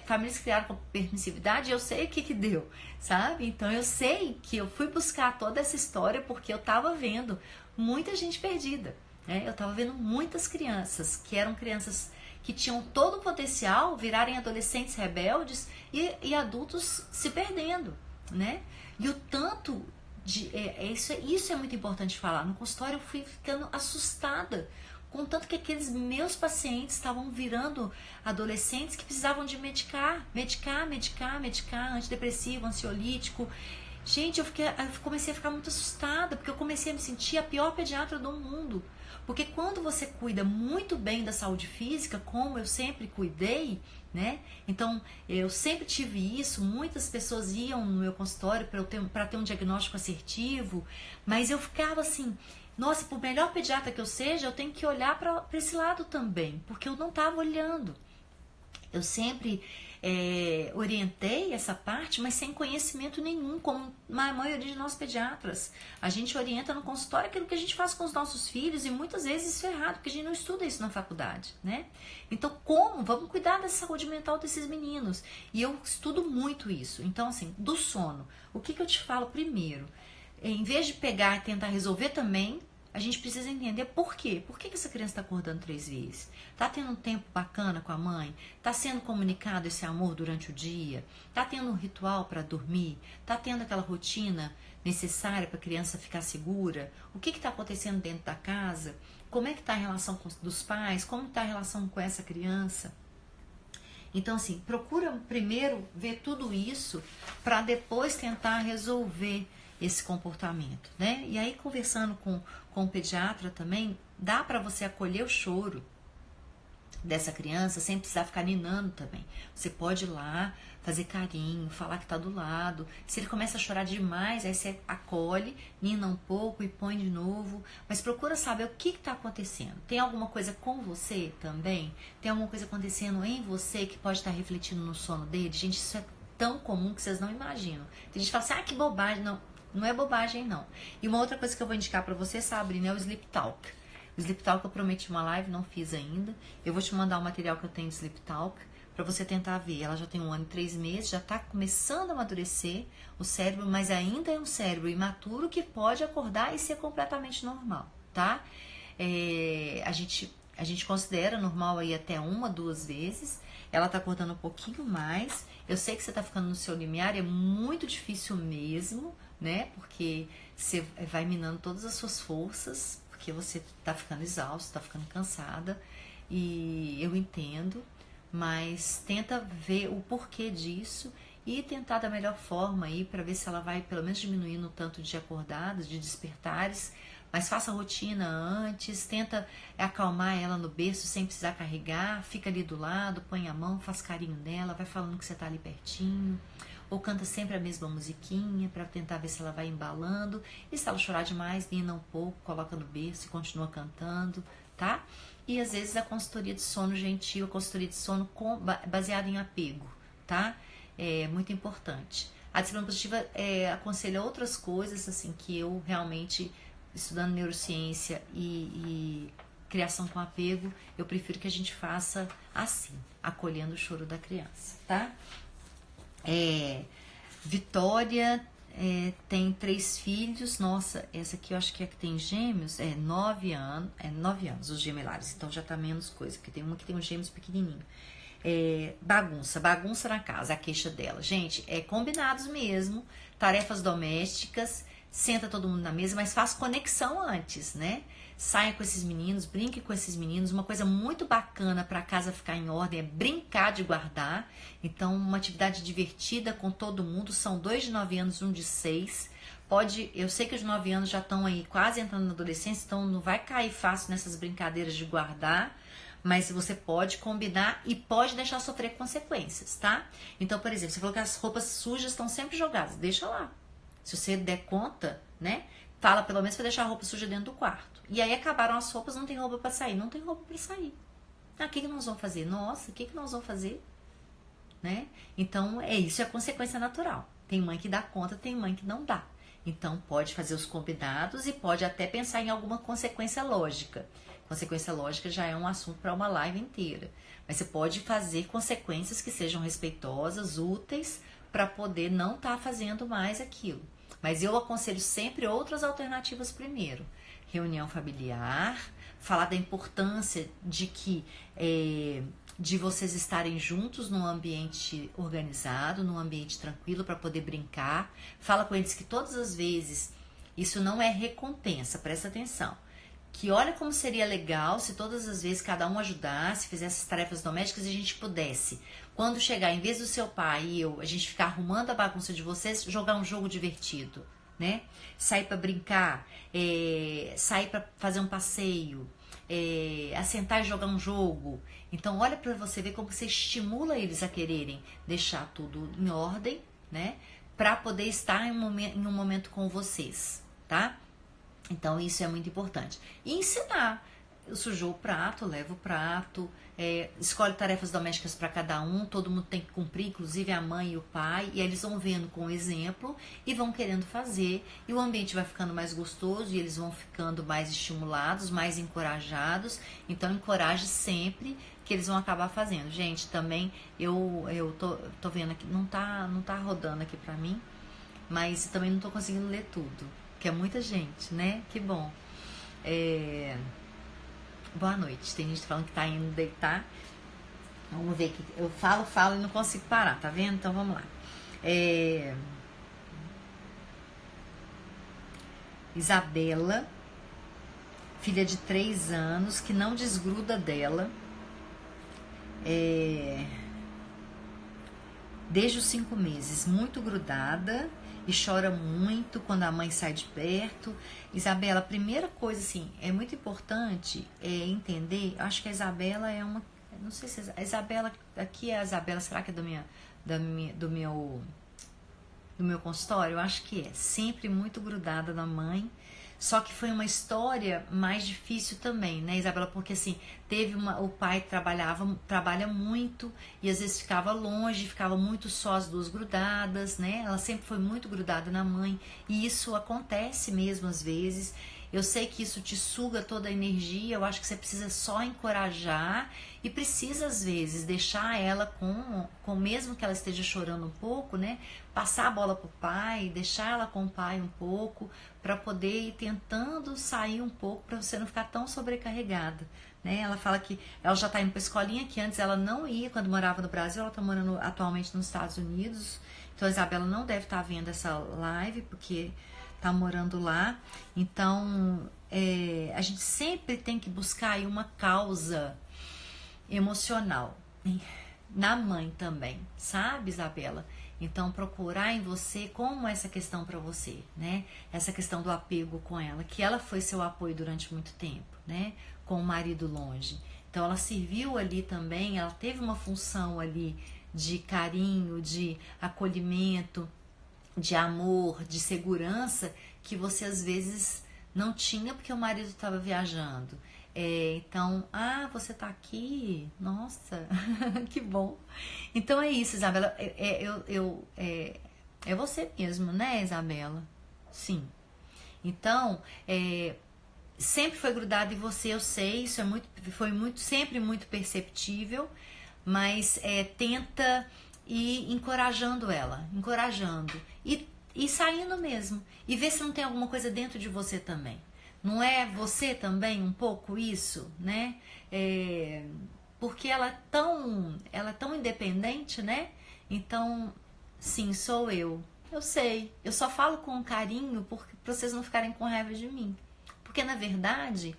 Famílias que criaram com permissividade, eu sei o que deu, sabe? Então eu sei que eu fui buscar toda essa história porque eu estava vendo muita gente perdida, né? Eu estava vendo muitas crianças que eram crianças que tinham todo o potencial virarem adolescentes rebeldes e adultos se perdendo, né? E o tanto de... isso é muito importante falar. No consultório eu fui ficando assustada Contanto que aqueles meus pacientes estavam virando adolescentes que precisavam de medicar, antidepressivo, ansiolítico. Gente, eu comecei a ficar muito assustada, porque eu comecei a me sentir a pior pediatra do mundo. Porque quando você cuida muito bem da saúde física, como eu sempre cuidei, né? Então, eu sempre tive isso, muitas pessoas iam no meu consultório para ter um diagnóstico assertivo, mas eu ficava assim, nossa, por melhor pediatra que eu seja, eu tenho que olhar para esse lado também, porque eu não estava olhando. Eu sempre orientei essa parte, mas sem conhecimento nenhum, como a maioria de nós pediatras. A gente orienta no consultório aquilo que a gente faz com os nossos filhos e muitas vezes isso é errado, porque a gente não estuda isso na faculdade, né? Então, como? Vamos cuidar da saúde mental desses meninos. E eu estudo muito isso. Então, assim, do sono, o que eu te falo primeiro? Em vez de pegar e tentar resolver também, a gente precisa entender por quê. Por que essa criança está acordando 3 vezes? Está tendo um tempo bacana com a mãe? Está sendo comunicado esse amor durante o dia? Está tendo um ritual para dormir? Está tendo aquela rotina necessária para a criança ficar segura? O que está acontecendo dentro da casa? Como é que está a relação dos pais? Como está a relação com essa criança? Então, assim, procura primeiro ver tudo isso para depois tentar resolver esse comportamento, né? E aí, conversando com o pediatra também, dá para você acolher o choro dessa criança sem precisar ficar ninando também. Você pode ir lá, fazer carinho, falar que tá do lado. Se ele começa a chorar demais, aí você acolhe, nina um pouco e põe de novo. Mas procura saber o que tá acontecendo. Tem alguma coisa com você também? Tem alguma coisa acontecendo em você que pode estar refletindo no sono dele? Gente, isso é tão comum que vocês não imaginam. Tem gente que fala assim, que bobagem. Não é bobagem, não. E uma outra coisa que eu vou indicar pra você, Sabrina, é o Sleep Talk. O Sleep Talk eu prometi uma live, não fiz ainda. Eu vou te mandar o material que eu tenho de Sleep Talk pra você tentar ver. Ela já tem 1 ano e 3 meses, já tá começando a amadurecer o cérebro, mas ainda é um cérebro imaturo que pode acordar e ser completamente normal, tá? A gente considera normal aí até 1, 2 vezes. Ela tá acordando um pouquinho mais. Eu sei que você tá ficando no seu limiar, é muito difícil mesmo, né? Porque você vai minando todas as suas forças, porque você tá ficando exausto, tá ficando cansada, e eu entendo, mas tenta ver o porquê disso e tentar da melhor forma aí para ver se ela vai pelo menos diminuindo o tanto de acordadas, de despertares, mas faça a rotina antes, tenta acalmar ela no berço sem precisar carregar, fica ali do lado, põe a mão, faz carinho nela, vai falando que você tá ali pertinho, ou canta sempre a mesma musiquinha para tentar ver se ela vai embalando, e se ela chorar demais, nina um pouco, coloca no berço e continua cantando, tá? E às vezes a consultoria de sono gentil, a consultoria de sono baseada em apego, tá? É muito importante. A disciplina positiva aconselha outras coisas, assim, que eu realmente, estudando neurociência e criação com apego, eu prefiro que a gente faça assim, acolhendo o choro da criança, tá? Vitória tem 3 filhos. Nossa, essa aqui eu acho que é que tem gêmeos. 9 anos. 9 anos os gemelares. Então já tá menos coisa, porque tem uma que tem uns gêmeos pequenininho. Bagunça na casa, a queixa dela. Gente, combinados mesmo, tarefas domésticas, senta todo mundo na mesa, mas faz conexão antes, né? Saia com esses meninos, brinque com esses meninos. Uma coisa muito bacana para a casa ficar em ordem é brincar de guardar. Então, uma atividade divertida com todo mundo. São 2 de 9 anos, 1 de 6. Eu sei que os 9 anos já estão aí quase entrando na adolescência, então não vai cair fácil nessas brincadeiras de guardar. Mas você pode combinar e pode deixar sofrer consequências, tá? Então, por exemplo, você falou que as roupas sujas estão sempre jogadas. Deixa lá. Se você der conta, né? Fala pelo menos para deixar a roupa suja dentro do quarto. E aí acabaram as roupas, não tem roupa para sair. Não tem roupa para sair. O que nós vamos fazer? Nossa, o que nós vamos fazer? Né? Então, isso é consequência natural. Tem mãe que dá conta, tem mãe que não dá. Então, pode fazer os combinados e pode até pensar em alguma consequência lógica. Consequência lógica já é um assunto para uma live inteira. Mas você pode fazer consequências que sejam respeitosas, úteis, para poder não estar fazendo mais aquilo. Mas eu aconselho sempre outras alternativas primeiro. Reunião familiar, falar da importância de vocês estarem juntos num ambiente organizado, num ambiente tranquilo para poder brincar. Fala com eles que todas as vezes isso não é recompensa, presta atenção. que olha como seria legal se todas as vezes cada um ajudasse, fizesse as tarefas domésticas e a gente pudesse, quando chegar, em vez do seu pai e eu, a gente ficar arrumando a bagunça de vocês, jogar um jogo divertido, né? Sair para brincar, sair para fazer um passeio, assentar e jogar um jogo. Então olha para você ver como você estimula eles a quererem deixar tudo em ordem, né? Para poder estar em um momento com vocês, tá? Então isso é muito importante. E ensinar. Sujou o prato, leva o prato, escolhe tarefas domésticas para cada um, todo mundo tem que cumprir, inclusive a mãe e o pai, e eles vão vendo com o exemplo e vão querendo fazer, e o ambiente vai ficando mais gostoso e eles vão ficando mais estimulados, mais encorajados. Então encoraje sempre que eles vão acabar fazendo. Gente, também eu tô vendo aqui, não tá rodando aqui pra mim, mas também não tô conseguindo ler tudo, que é muita gente, né? Que bom. Boa noite. Tem gente falando que tá indo deitar. Vamos ver aqui. Eu falo e não consigo parar, tá vendo? Então vamos lá. Isabela, filha de 3 anos, que não desgruda dela. Desde os 5 meses, muito grudada e chora muito quando a mãe sai de perto. Isabela, a primeira coisa, assim, é muito importante entender, acho que a Isabela é uma, não sei se a Isabela, aqui é a Isabela, será que é do meu consultório? Eu acho que é, sempre muito grudada na mãe. Só que foi uma história mais difícil também, né, Isabela? Porque assim, o pai trabalha muito e às vezes ficava longe, ficava muito só as duas grudadas, né? Ela sempre foi muito grudada na mãe e isso acontece mesmo às vezes. Eu sei que isso te suga toda a energia, eu acho que você precisa só encorajar e precisa às vezes deixar ela com mesmo que ela esteja chorando um pouco, né? Passar a bola pro pai, deixar ela com o pai um pouco, para poder ir tentando sair um pouco, para você não ficar tão sobrecarregada, né? Ela fala que ela já tá indo pra escolinha, que antes ela não ia quando morava no Brasil, ela tá morando atualmente nos Estados Unidos, então a Isabela não deve estar vendo essa live, porque tá morando lá. Então a gente sempre tem que buscar aí uma causa emocional na mãe também, sabe, Isabela? Então procurar em você como essa questão para você, né? Essa questão do apego com ela, que ela foi seu apoio durante muito tempo, né? Com o marido longe. Então ela serviu ali também, ela teve uma função ali de carinho, de acolhimento, de amor, de segurança, que você às vezes não tinha porque o marido estava viajando. Então, você tá aqui? Nossa, que bom. Então é isso, Isabela. É você mesmo, né, Isabela? Sim. Então, sempre foi grudado em você, eu sei, isso sempre muito perceptível, mas tenta ir encorajando ela, e saindo mesmo, e ver se não tem alguma coisa dentro de você também. Não é você também um pouco isso, né? Porque ela é tão independente, né? Então, sim, sou eu. Eu sei, eu só falo com carinho para vocês não ficarem com raiva de mim. Porque, na verdade,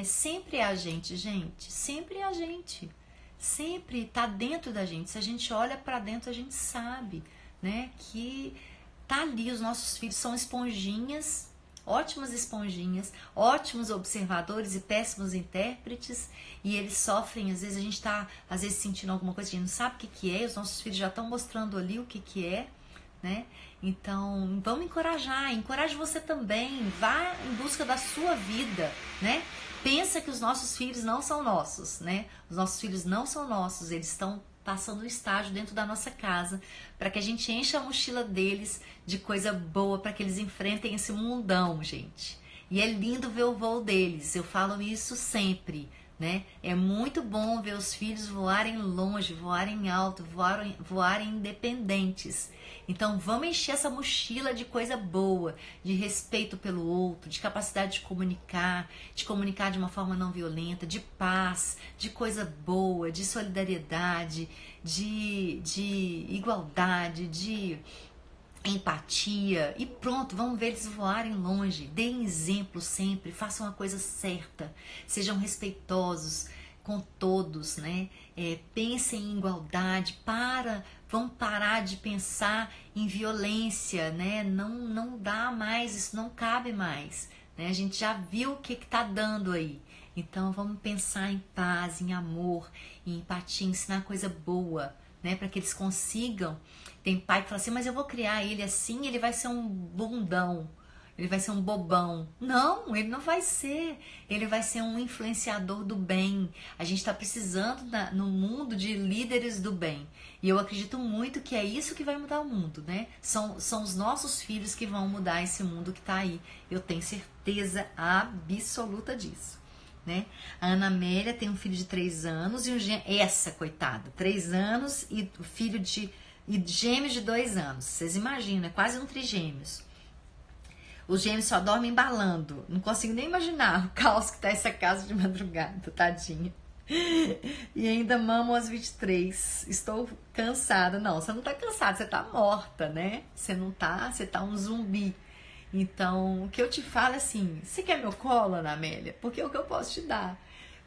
sempre é a gente, sempre é a gente. Sempre tá dentro da gente. Se a gente olha para dentro, a gente sabe, né? Que tá ali, os nossos filhos são esponjinhas, ótimas esponjinhas, ótimos observadores e péssimos intérpretes, e eles sofrem, às vezes a gente tá sentindo alguma coisa, a gente não sabe o que é, os nossos filhos já estão mostrando ali o que é, né? Então, vamos encoraje você também, vá em busca da sua vida, né? Pensa que os nossos filhos não são nossos, né? Os nossos filhos não são nossos, eles estão passando um estágio dentro da nossa casa, para que a gente encha a mochila deles de coisa boa, para que eles enfrentem esse mundão, gente. E é lindo ver o voo deles, eu falo isso sempre, né? É muito bom ver os filhos voarem longe, voarem alto, voarem independentes. Então vamos encher essa mochila de coisa boa, de respeito pelo outro, de capacidade de comunicar de uma forma não violenta, de paz, de coisa boa, de solidariedade, de igualdade, de empatia e pronto, vamos ver eles voarem longe. Deem exemplo sempre, façam a coisa certa, sejam respeitosos com todos, né? Pensem em igualdade, vão parar de pensar em violência, né? Não dá mais, isso não cabe mais, né? A gente já viu o que tá dando aí. Então vamos pensar em paz, em amor, em empatia, ensinar coisa boa, né? Para que eles consigam. Tem pai que fala assim, mas eu vou criar ele assim, ele vai ser um bundão, ele vai ser um bobão. Não, ele não vai ser. Ele vai ser um influenciador do bem. A gente está precisando no mundo de líderes do bem. E eu acredito muito que é isso que vai mudar o mundo, né? São os nossos filhos que vão mudar esse mundo que está aí. Eu tenho certeza absoluta disso, né? A Ana Amélia tem um filho de 3 anos e essa, coitada, 3 anos e o filho de gêmeos de 2 anos. Vocês imaginam, é quase um trigêmeos. Os gêmeos só dormem embalando. Não consigo nem imaginar o caos que tá essa casa de madrugada, tadinha. E ainda mamo às 23. Estou cansada. Não, você não tá cansada, você tá morta, né? Você não tá, você tá um zumbi. Então, o que eu te falo é assim, você quer meu colo, Ana Amélia? Porque é o que eu posso te dar.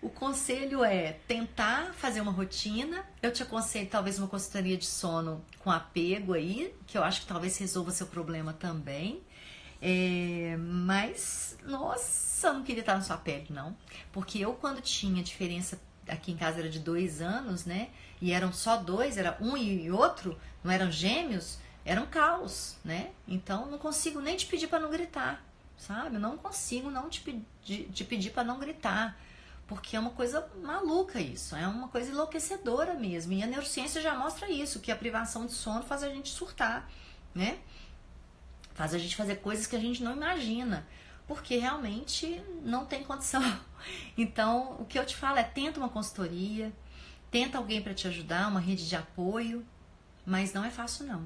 O conselho é tentar fazer uma rotina. Eu te aconselho talvez uma consultoria de sono com apego aí, que eu acho que talvez resolva seu problema também. Mas, nossa, eu não queria estar na sua pele, não. Porque eu, quando tinha diferença aqui em casa era de 2 anos, né? E eram só 2, era um e outro, não eram gêmeos, era um caos, né? Então, não consigo nem te pedir para não gritar, sabe? Eu não consigo não te pedir para não gritar. Porque é uma coisa maluca isso, é uma coisa enlouquecedora mesmo. E a neurociência já mostra isso, que a privação de sono faz a gente surtar, né? Faz a gente fazer coisas que a gente não imagina, porque realmente não tem condição. Então, o que eu te falo é tenta uma consultoria, tenta alguém para te ajudar, uma rede de apoio, mas não é fácil não.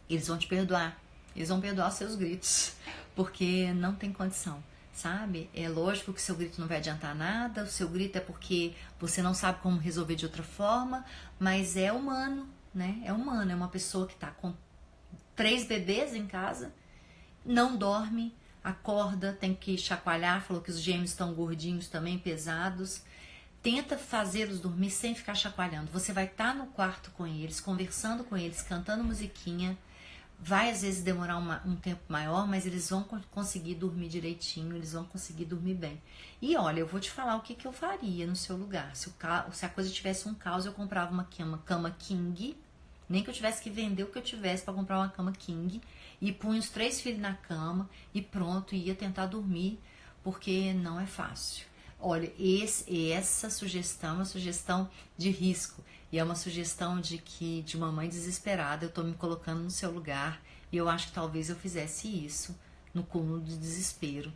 Eles vão te perdoar, eles vão perdoar os seus gritos, porque não tem condição. Sabe? É lógico que seu grito não vai adiantar nada, o seu grito é porque você não sabe como resolver de outra forma, mas é humano, né? É humano, é uma pessoa que tá com 3 bebês em casa, não dorme, acorda, tem que chacoalhar, falou que os gêmeos estão gordinhos também, pesados. Tenta fazê-los dormir sem ficar chacoalhando. Você vai estar no quarto com eles, conversando com eles, cantando musiquinha. Vai às vezes demorar um tempo maior, mas eles vão conseguir dormir direitinho, eles vão conseguir dormir bem. E olha, eu vou te falar o que eu faria no seu lugar. Se a coisa tivesse um caos, eu comprava uma cama king, nem que eu tivesse que vender o que eu tivesse para comprar uma cama king, e punha os 3 filhos na cama e pronto, ia tentar dormir, porque não é fácil. Olha, essa sugestão é uma sugestão de risco. E é uma sugestão de uma mãe desesperada. Eu tô me colocando no seu lugar. E eu acho que talvez eu fizesse isso no cúmulo do desespero.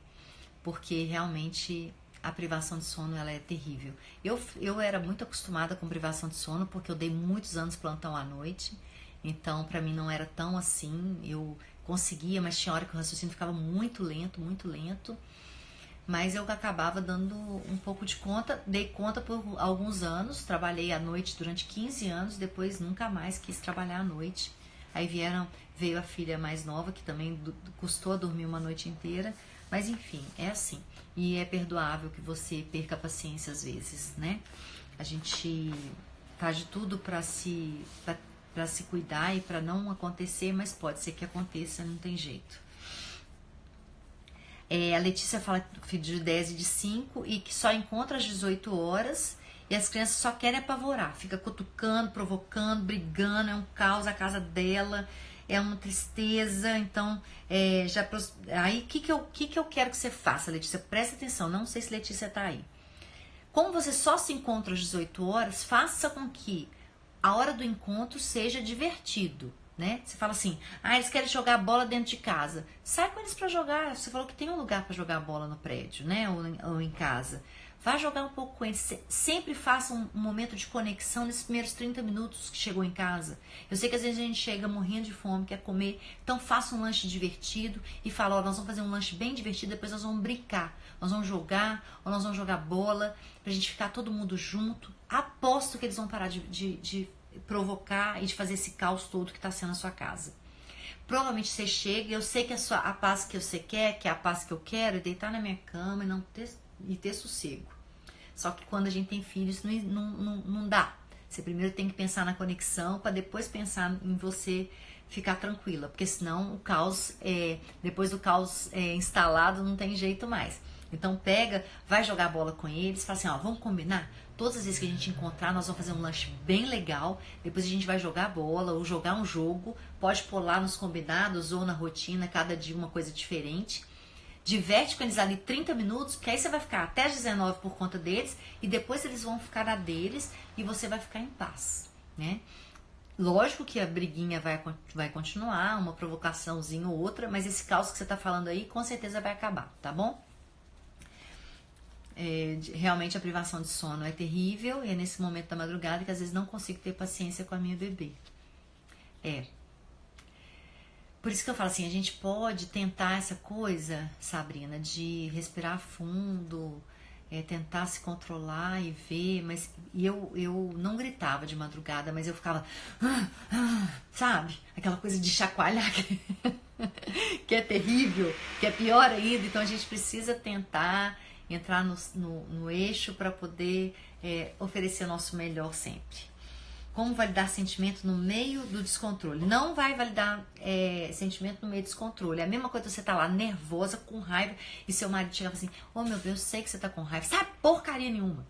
Porque realmente a privação de sono ela é terrível. Eu era muito acostumada com privação de sono porque eu dei muitos anos plantão à noite. Então pra mim não era tão assim. Eu conseguia, mas tinha hora que o raciocínio ficava muito lento, muito lento. Mas eu acabava dando um pouco de conta, dei conta por alguns anos, trabalhei à noite durante 15 anos, depois nunca mais quis trabalhar à noite. Aí veio a filha mais nova, que também custou a dormir uma noite inteira, mas enfim, é assim. E é perdoável que você perca a paciência às vezes, né? A gente faz de tudo para se cuidar e para não acontecer, mas pode ser que aconteça, não tem jeito. A Letícia fala filho de 10 e de 5 e que só encontra às 18 horas e as crianças só querem apavorar, fica cutucando, provocando, brigando, é um caos a casa dela, é uma tristeza. Então, aí o que eu quero que você faça, Letícia? Presta atenção, não sei se Letícia tá aí. Como você só se encontra às 18 horas, faça com que a hora do encontro seja divertido. Né? Você fala assim, eles querem jogar bola dentro de casa. Sai com eles para jogar. Você falou que tem um lugar para jogar bola no prédio, né? Ou em casa. Vá jogar um pouco com eles. Sempre faça um momento de conexão nesses primeiros 30 minutos que chegou em casa. Eu sei que às vezes a gente chega morrendo de fome, quer comer. Então faça um lanche divertido e fala, nós vamos fazer um lanche bem divertido, depois nós vamos brincar. Nós vamos jogar, ou nós vamos jogar bola, pra gente ficar todo mundo junto. Aposto que eles vão parar de provocar e de fazer esse caos todo que está sendo a sua casa. Provavelmente você chega e eu sei que a paz que você quer, que é a paz que eu quero, é deitar na minha cama e ter sossego. Só que quando a gente tem filhos, não dá. Você primeiro tem que pensar na conexão para depois pensar em você ficar tranquila, porque senão o caos, depois do caos instalado, não tem jeito mais. Então vai jogar bola com eles, fala assim, ó, vamos combinar? Todas as vezes que a gente encontrar, nós vamos fazer um lanche bem legal, depois a gente vai jogar bola ou jogar um jogo, pode pôr lá nos combinados ou na rotina, cada dia uma coisa diferente. Diverte com eles ali 30 minutos, porque aí você vai ficar até as 19 por conta deles, e depois eles vão ficar na deles e você vai ficar em paz, né? Lógico que a briguinha vai continuar, uma provocaçãozinha ou outra, mas esse caos que você tá falando aí, com certeza vai acabar, tá bom? Realmente a privação de sono é terrível, e é nesse momento da madrugada que às vezes não consigo ter paciência com a minha bebê. Por isso que eu falo assim, a gente pode tentar essa coisa, Sabrina, de respirar fundo, tentar se controlar e ver, mas eu não gritava de madrugada, mas eu ficava, sabe? Aquela coisa de chacoalhar que é terrível, que é pior ainda. Então a gente precisa tentar entrar no eixo para poder oferecer o nosso melhor sempre. Como validar sentimento no meio do descontrole? Não vai validar sentimento no meio do descontrole. É a mesma coisa que você tá lá nervosa, com raiva, e seu marido chega e fala assim, oh meu Deus, eu sei que você tá com raiva. Sabe porcaria nenhuma.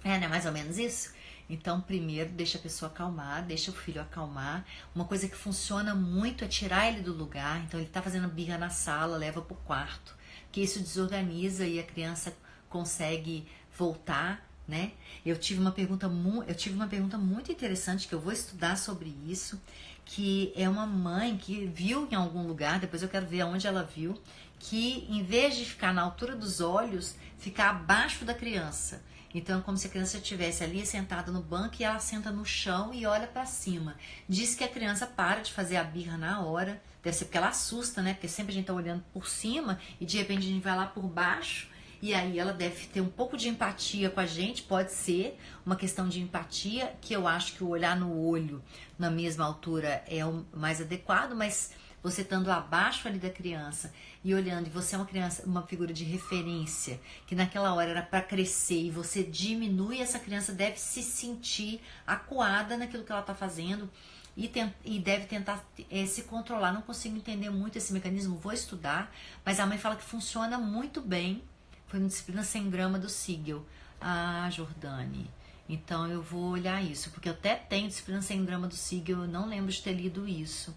Não é mais ou menos isso? Então, primeiro, deixa a pessoa acalmar, deixa o filho acalmar. Uma coisa que funciona muito é tirar ele do lugar. Então, ele tá fazendo birra na sala, leva pro quarto. Que isso desorganiza e a criança consegue voltar, né? Eu tive uma pergunta muito interessante que eu vou estudar sobre isso, que é uma mãe que viu em algum lugar, depois eu quero ver aonde ela viu, que em vez de ficar na altura dos olhos, ficar abaixo da criança. Então é como se a criança estivesse ali sentada no banco e ela senta no chão e olha para cima. Diz que a criança para de fazer a birra na hora, deve ser porque ela assusta, né? Porque sempre a gente tá olhando por cima e de repente a gente vai lá por baixo. E aí ela deve ter um pouco de empatia com a gente, pode ser uma questão de empatia, que eu acho que o olhar no olho na mesma altura é o mais adequado, mas você estando abaixo ali da criança e olhando, e você é uma criança, uma figura de referência, que naquela hora era para crescer, e você diminui, essa criança deve se sentir acuada naquilo que ela está fazendo e deve tentar se controlar. Não consigo entender muito esse mecanismo, vou estudar, mas a mãe fala que funciona muito bem. Foi no Disciplina Sem Grama do Siegel. Ah, Jordane. Então eu vou olhar isso, porque eu até tenho Disciplina Sem Grama do Siegel, eu não lembro de ter lido isso,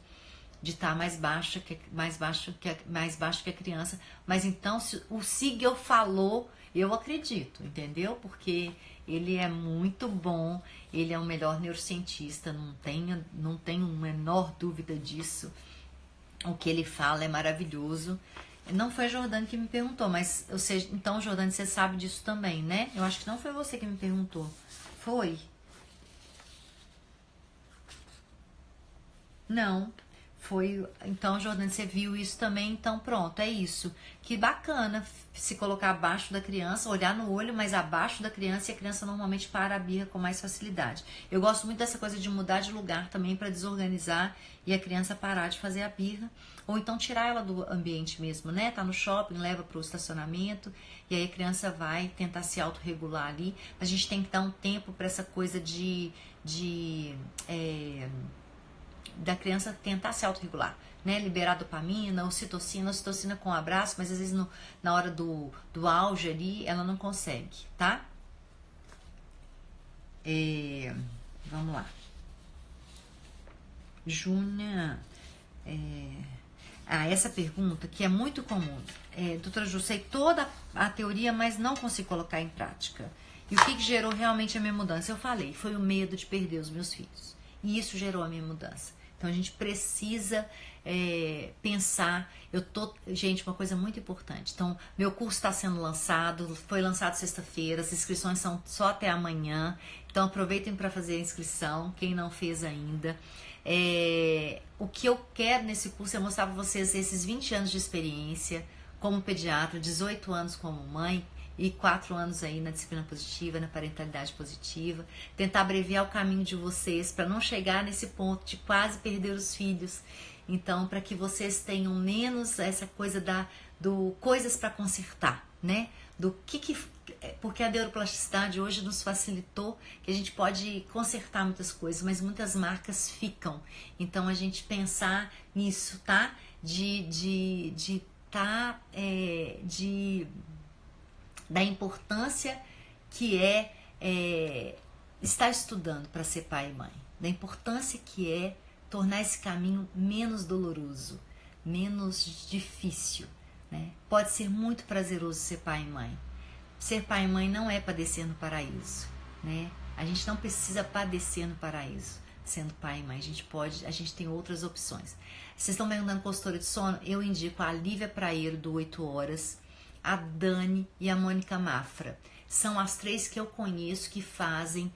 de estar mais baixo que a criança. Mas então, se o Siegel falou, eu acredito, entendeu? Porque ele é muito bom, ele é o melhor neurocientista, não tenho a menor dúvida disso. O que ele fala é maravilhoso. Não foi a Jordane que me perguntou, mas, ou seja, então, Jordane, você sabe disso também, né? Eu acho que não foi você que me perguntou. Foi? Não. Foi. Então, Jordane, você viu isso também? Então, pronto, é isso. Que bacana se colocar abaixo da criança, olhar no olho, mas abaixo da criança, e a criança normalmente para a birra com mais facilidade. Eu gosto muito dessa coisa de mudar de lugar também para desorganizar e a criança parar de fazer a birra. Ou então tirar ela do ambiente mesmo, né? Tá no shopping, leva pro estacionamento, e aí a criança vai tentar se autorregular ali. A gente tem que dar um tempo para essa coisa da criança tentar se autorregular, né? Liberar dopamina, ocitocina com abraço, mas às vezes na hora do auge ali, ela não consegue, tá? Vamos lá. Júnia... essa pergunta que é muito comum. Doutora Ju, sei toda a teoria, mas não consigo colocar em prática. E o que gerou realmente a minha mudança? Eu falei, foi o medo de perder os meus filhos. E isso gerou a minha mudança. Então a gente precisa pensar. Gente, uma coisa muito importante. Então, meu curso está sendo lançado, foi lançado sexta-feira, as inscrições são só até amanhã. Então aproveitem para fazer a inscrição, quem não fez ainda. O que eu quero nesse curso é mostrar para vocês esses 20 anos de experiência como pediatra, 18 anos como mãe, e 4 anos aí na disciplina positiva, na parentalidade positiva, tentar abreviar o caminho de vocês para não chegar nesse ponto de quase perder os filhos. Então, para que vocês tenham menos essa coisa do coisas para consertar, né? Porque a neuroplasticidade hoje nos facilitou que a gente pode consertar muitas coisas, mas muitas marcas ficam. Então, a gente pensar nisso, tá? Da importância que é estar estudando para ser pai e mãe, da importância que é tornar esse caminho menos doloroso, menos difícil, né? Pode ser muito prazeroso ser pai e mãe. Ser pai e mãe não é padecer no paraíso, né? A gente não precisa padecer no paraíso sendo pai e mãe. A gente tem outras opções. Vocês estão perguntando consultora de sono? Eu indico a Lívia Praeiro do 8 Horas, a Dani e a Mônica Mafra. São as 3 que eu conheço que fazem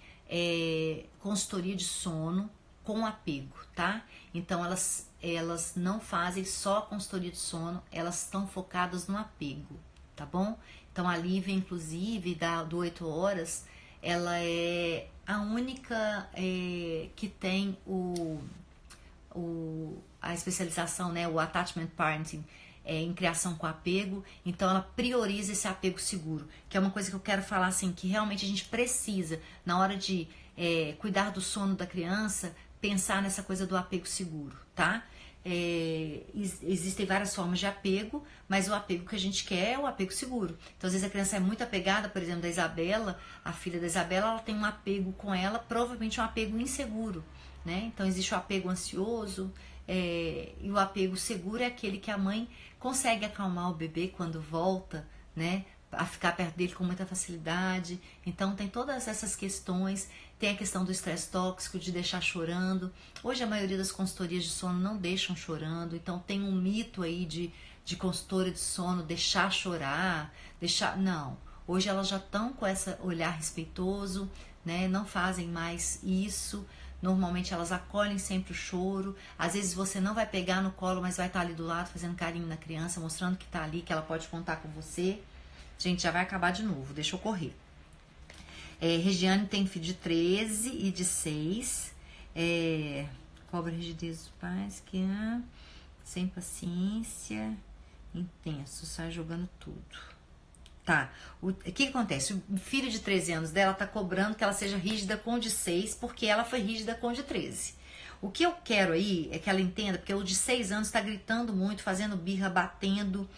consultoria de sono com apego, tá? Então elas não fazem só consultoria de sono, elas estão focadas no apego, tá bom? Então a Lívia, inclusive, do 8 Horas, ela é a única que tem a especialização, né, o Attachment Parenting, em criação com apego. Então ela prioriza esse apego seguro, que é uma coisa que eu quero falar assim, que realmente a gente precisa, na hora de cuidar do sono da criança, pensar nessa coisa do apego seguro, tá? Existem várias formas de apego, mas o apego que a gente quer é o apego seguro. Então, às vezes a criança é muito apegada, por exemplo, da Isabela, a filha da Isabela, ela tem um apego com ela, provavelmente um apego inseguro, né? Então, existe o apego ansioso, e o apego seguro é aquele que a mãe consegue acalmar o bebê quando volta, né? A ficar perto dele com muita facilidade. Então, tem todas essas questões. Tem a questão do estresse tóxico, de deixar chorando. Hoje a maioria das consultorias de sono não deixam chorando, então tem um mito aí de consultora de sono deixar chorar, Não, hoje elas já estão com esse olhar respeitoso, né? Não fazem mais isso. Normalmente elas acolhem sempre o choro. Às vezes você não vai pegar no colo, mas vai estar ali do lado fazendo carinho na criança, mostrando que está ali, que ela pode contar com você. Gente, já vai acabar de novo, deixa eu correr. Regiane tem filho de 13 e de 6. Cobra rigidez dos pais, que sem paciência, intenso, sai jogando tudo. Tá, o que acontece? O filho de 13 anos dela tá cobrando que ela seja rígida com o de 6, porque ela foi rígida com o de 13. O que eu quero aí é que ela entenda, porque o de 6 anos tá gritando muito, fazendo birra, batendo.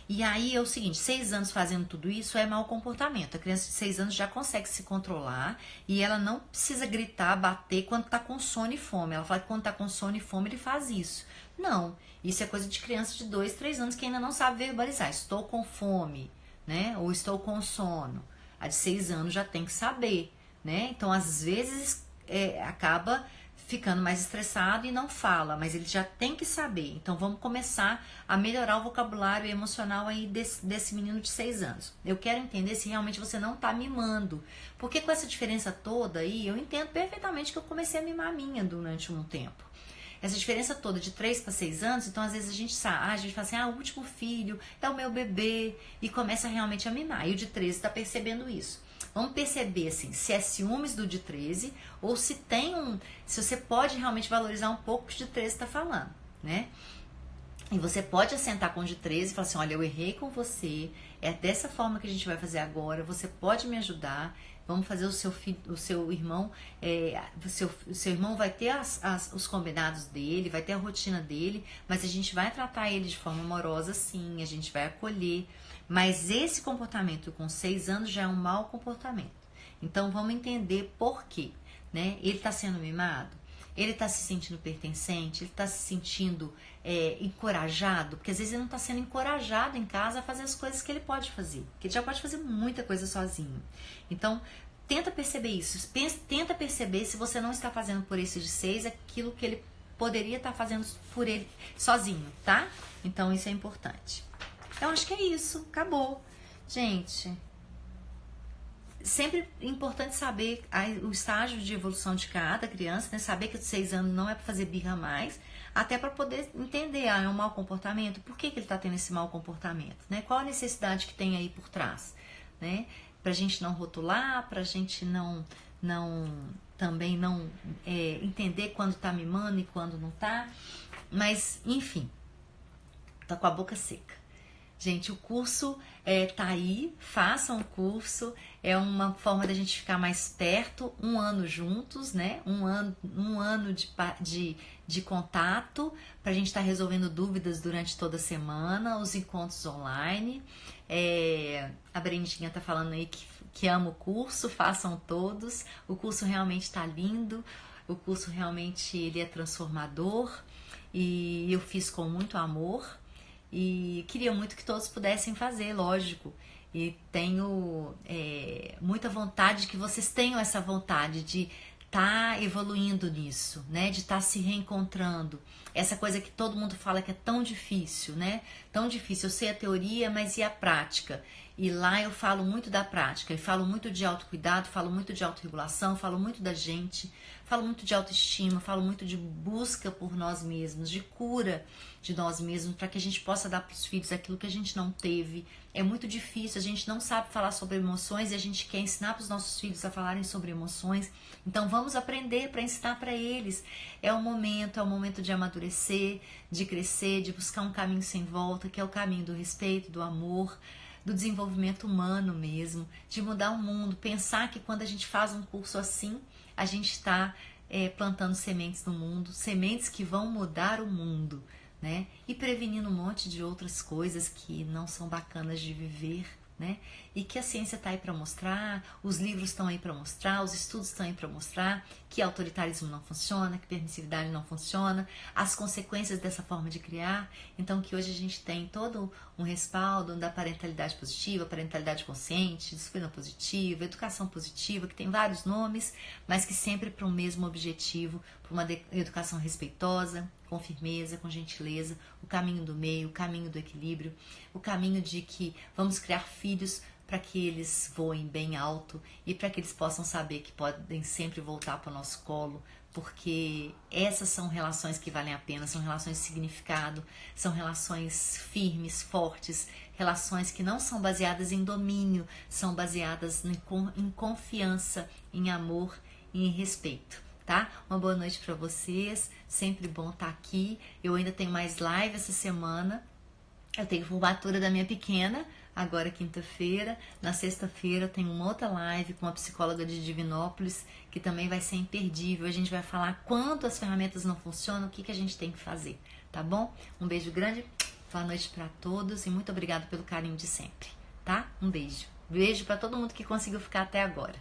E aí é o seguinte, 6 anos fazendo tudo isso é mau comportamento. A criança de 6 anos já consegue se controlar e ela não precisa gritar, bater quando tá com sono e fome. Ela fala que quando tá com sono e fome ele faz isso. Não, isso é coisa de criança de 2, 3 anos que ainda não sabe verbalizar. Estou com fome, né? Ou estou com sono. A de 6 anos já tem que saber, né? Então, às vezes, acaba ficando mais estressado e não fala, mas ele já tem que saber. Então vamos começar a melhorar o vocabulário emocional aí desse menino de 6 anos. Eu quero entender se realmente você não tá mimando, porque com essa diferença toda aí, eu entendo perfeitamente que eu comecei a mimar a minha durante um tempo. Essa diferença toda de 3 para 6 anos, então às vezes a gente sabe, a gente fala assim, o último filho é o meu bebê, e começa realmente a mimar, e o de 13 tá percebendo isso. Vamos perceber assim, se é ciúmes do de 13 ou se se você pode realmente valorizar um pouco o que o de 13 está falando, né? E você pode assentar com o de 13 e falar assim, olha, eu errei com você, é dessa forma que a gente vai fazer agora, você pode me ajudar, vamos fazer o seu irmão, o seu irmão vai ter os combinados dele, vai ter a rotina dele, mas a gente vai tratar ele de forma amorosa sim, a gente vai acolher. Mas esse comportamento com 6 anos já é um mau comportamento. Então vamos entender por quê, né? Ele está sendo mimado? Ele está se sentindo pertencente? Ele está se sentindo encorajado? Porque às vezes ele não está sendo encorajado em casa a fazer as coisas que ele pode fazer. Porque ele já pode fazer muita coisa sozinho. Então tenta perceber isso. Tenta perceber se você não está fazendo por esse de 6 aquilo que ele poderia estar fazendo por ele sozinho, tá? Então isso é importante. Eu acho que é isso, acabou. Gente, sempre é importante saber o estágio de evolução de cada criança, né? Saber que de 6 anos não é para fazer birra mais, até para poder entender, é um mau comportamento, por que ele está tendo esse mau comportamento, né? Qual a necessidade que tem aí por trás? né? Pra gente não rotular, pra gente também não entender quando tá mimando e quando não tá. Mas, enfim, tá com a boca seca. Gente, o curso tá aí, façam o curso, é uma forma da gente ficar mais perto, um ano juntos, né? Um ano de contato, pra gente estar resolvendo dúvidas durante toda a semana, os encontros online. A Brendinha tá falando aí que ama o curso, façam todos, o curso realmente tá lindo, o curso realmente ele é transformador e eu fiz com muito amor. E queria muito que todos pudessem fazer, lógico. E tenho muita vontade que vocês tenham essa vontade de estar evoluindo nisso, né? De estar se reencontrando. Essa coisa que todo mundo fala que é tão difícil, né? Tão difícil. Eu sei a teoria, mas e a prática? E lá eu falo muito da prática, e falo muito de autocuidado, falo muito de autorregulação, falo muito da gente, falo muito de autoestima, falo muito de busca por nós mesmos, de cura de nós mesmos, para que a gente possa dar para os filhos aquilo que a gente não teve. É muito difícil, a gente não sabe falar sobre emoções e a gente quer ensinar para os nossos filhos a falarem sobre emoções. Então vamos aprender para ensinar para eles. É o momento de amadurecer, de crescer, de buscar um caminho sem volta, que é o caminho do respeito, do amor, do desenvolvimento humano mesmo, de mudar o mundo, pensar que quando a gente faz um curso assim, a gente está plantando sementes no mundo, sementes que vão mudar o mundo, né? E prevenindo um monte de outras coisas que não são bacanas de viver, né? E que a ciência está aí para mostrar, os livros estão aí para mostrar, os estudos estão aí para mostrar que autoritarismo não funciona, que permissividade não funciona, as consequências dessa forma de criar. Então que hoje a gente tem todo um respaldo da parentalidade positiva, parentalidade consciente, disciplina positiva, educação positiva, que tem vários nomes, mas que sempre para o mesmo objetivo, para uma educação respeitosa, com firmeza, com gentileza, o caminho do meio, o caminho do equilíbrio, o caminho de que vamos criar filhos para que eles voem bem alto e para que eles possam saber que podem sempre voltar para o nosso colo, porque essas são relações que valem a pena, são relações de significado, são relações firmes, fortes, relações que não são baseadas em domínio, são baseadas em confiança, em amor e em respeito. Tá? Uma boa noite para vocês, sempre bom estar aqui. Eu ainda tenho mais live essa semana. Eu tenho formatura da minha pequena, agora quinta-feira. Na sexta-feira eu tenho uma outra live com uma psicóloga de Divinópolis, que também vai ser imperdível. A gente vai falar quanto as ferramentas não funcionam, o que a gente tem que fazer, tá bom? Um beijo grande, boa noite para todos e muito obrigado pelo carinho de sempre, tá? Um beijo. Beijo para todo mundo que conseguiu ficar até agora.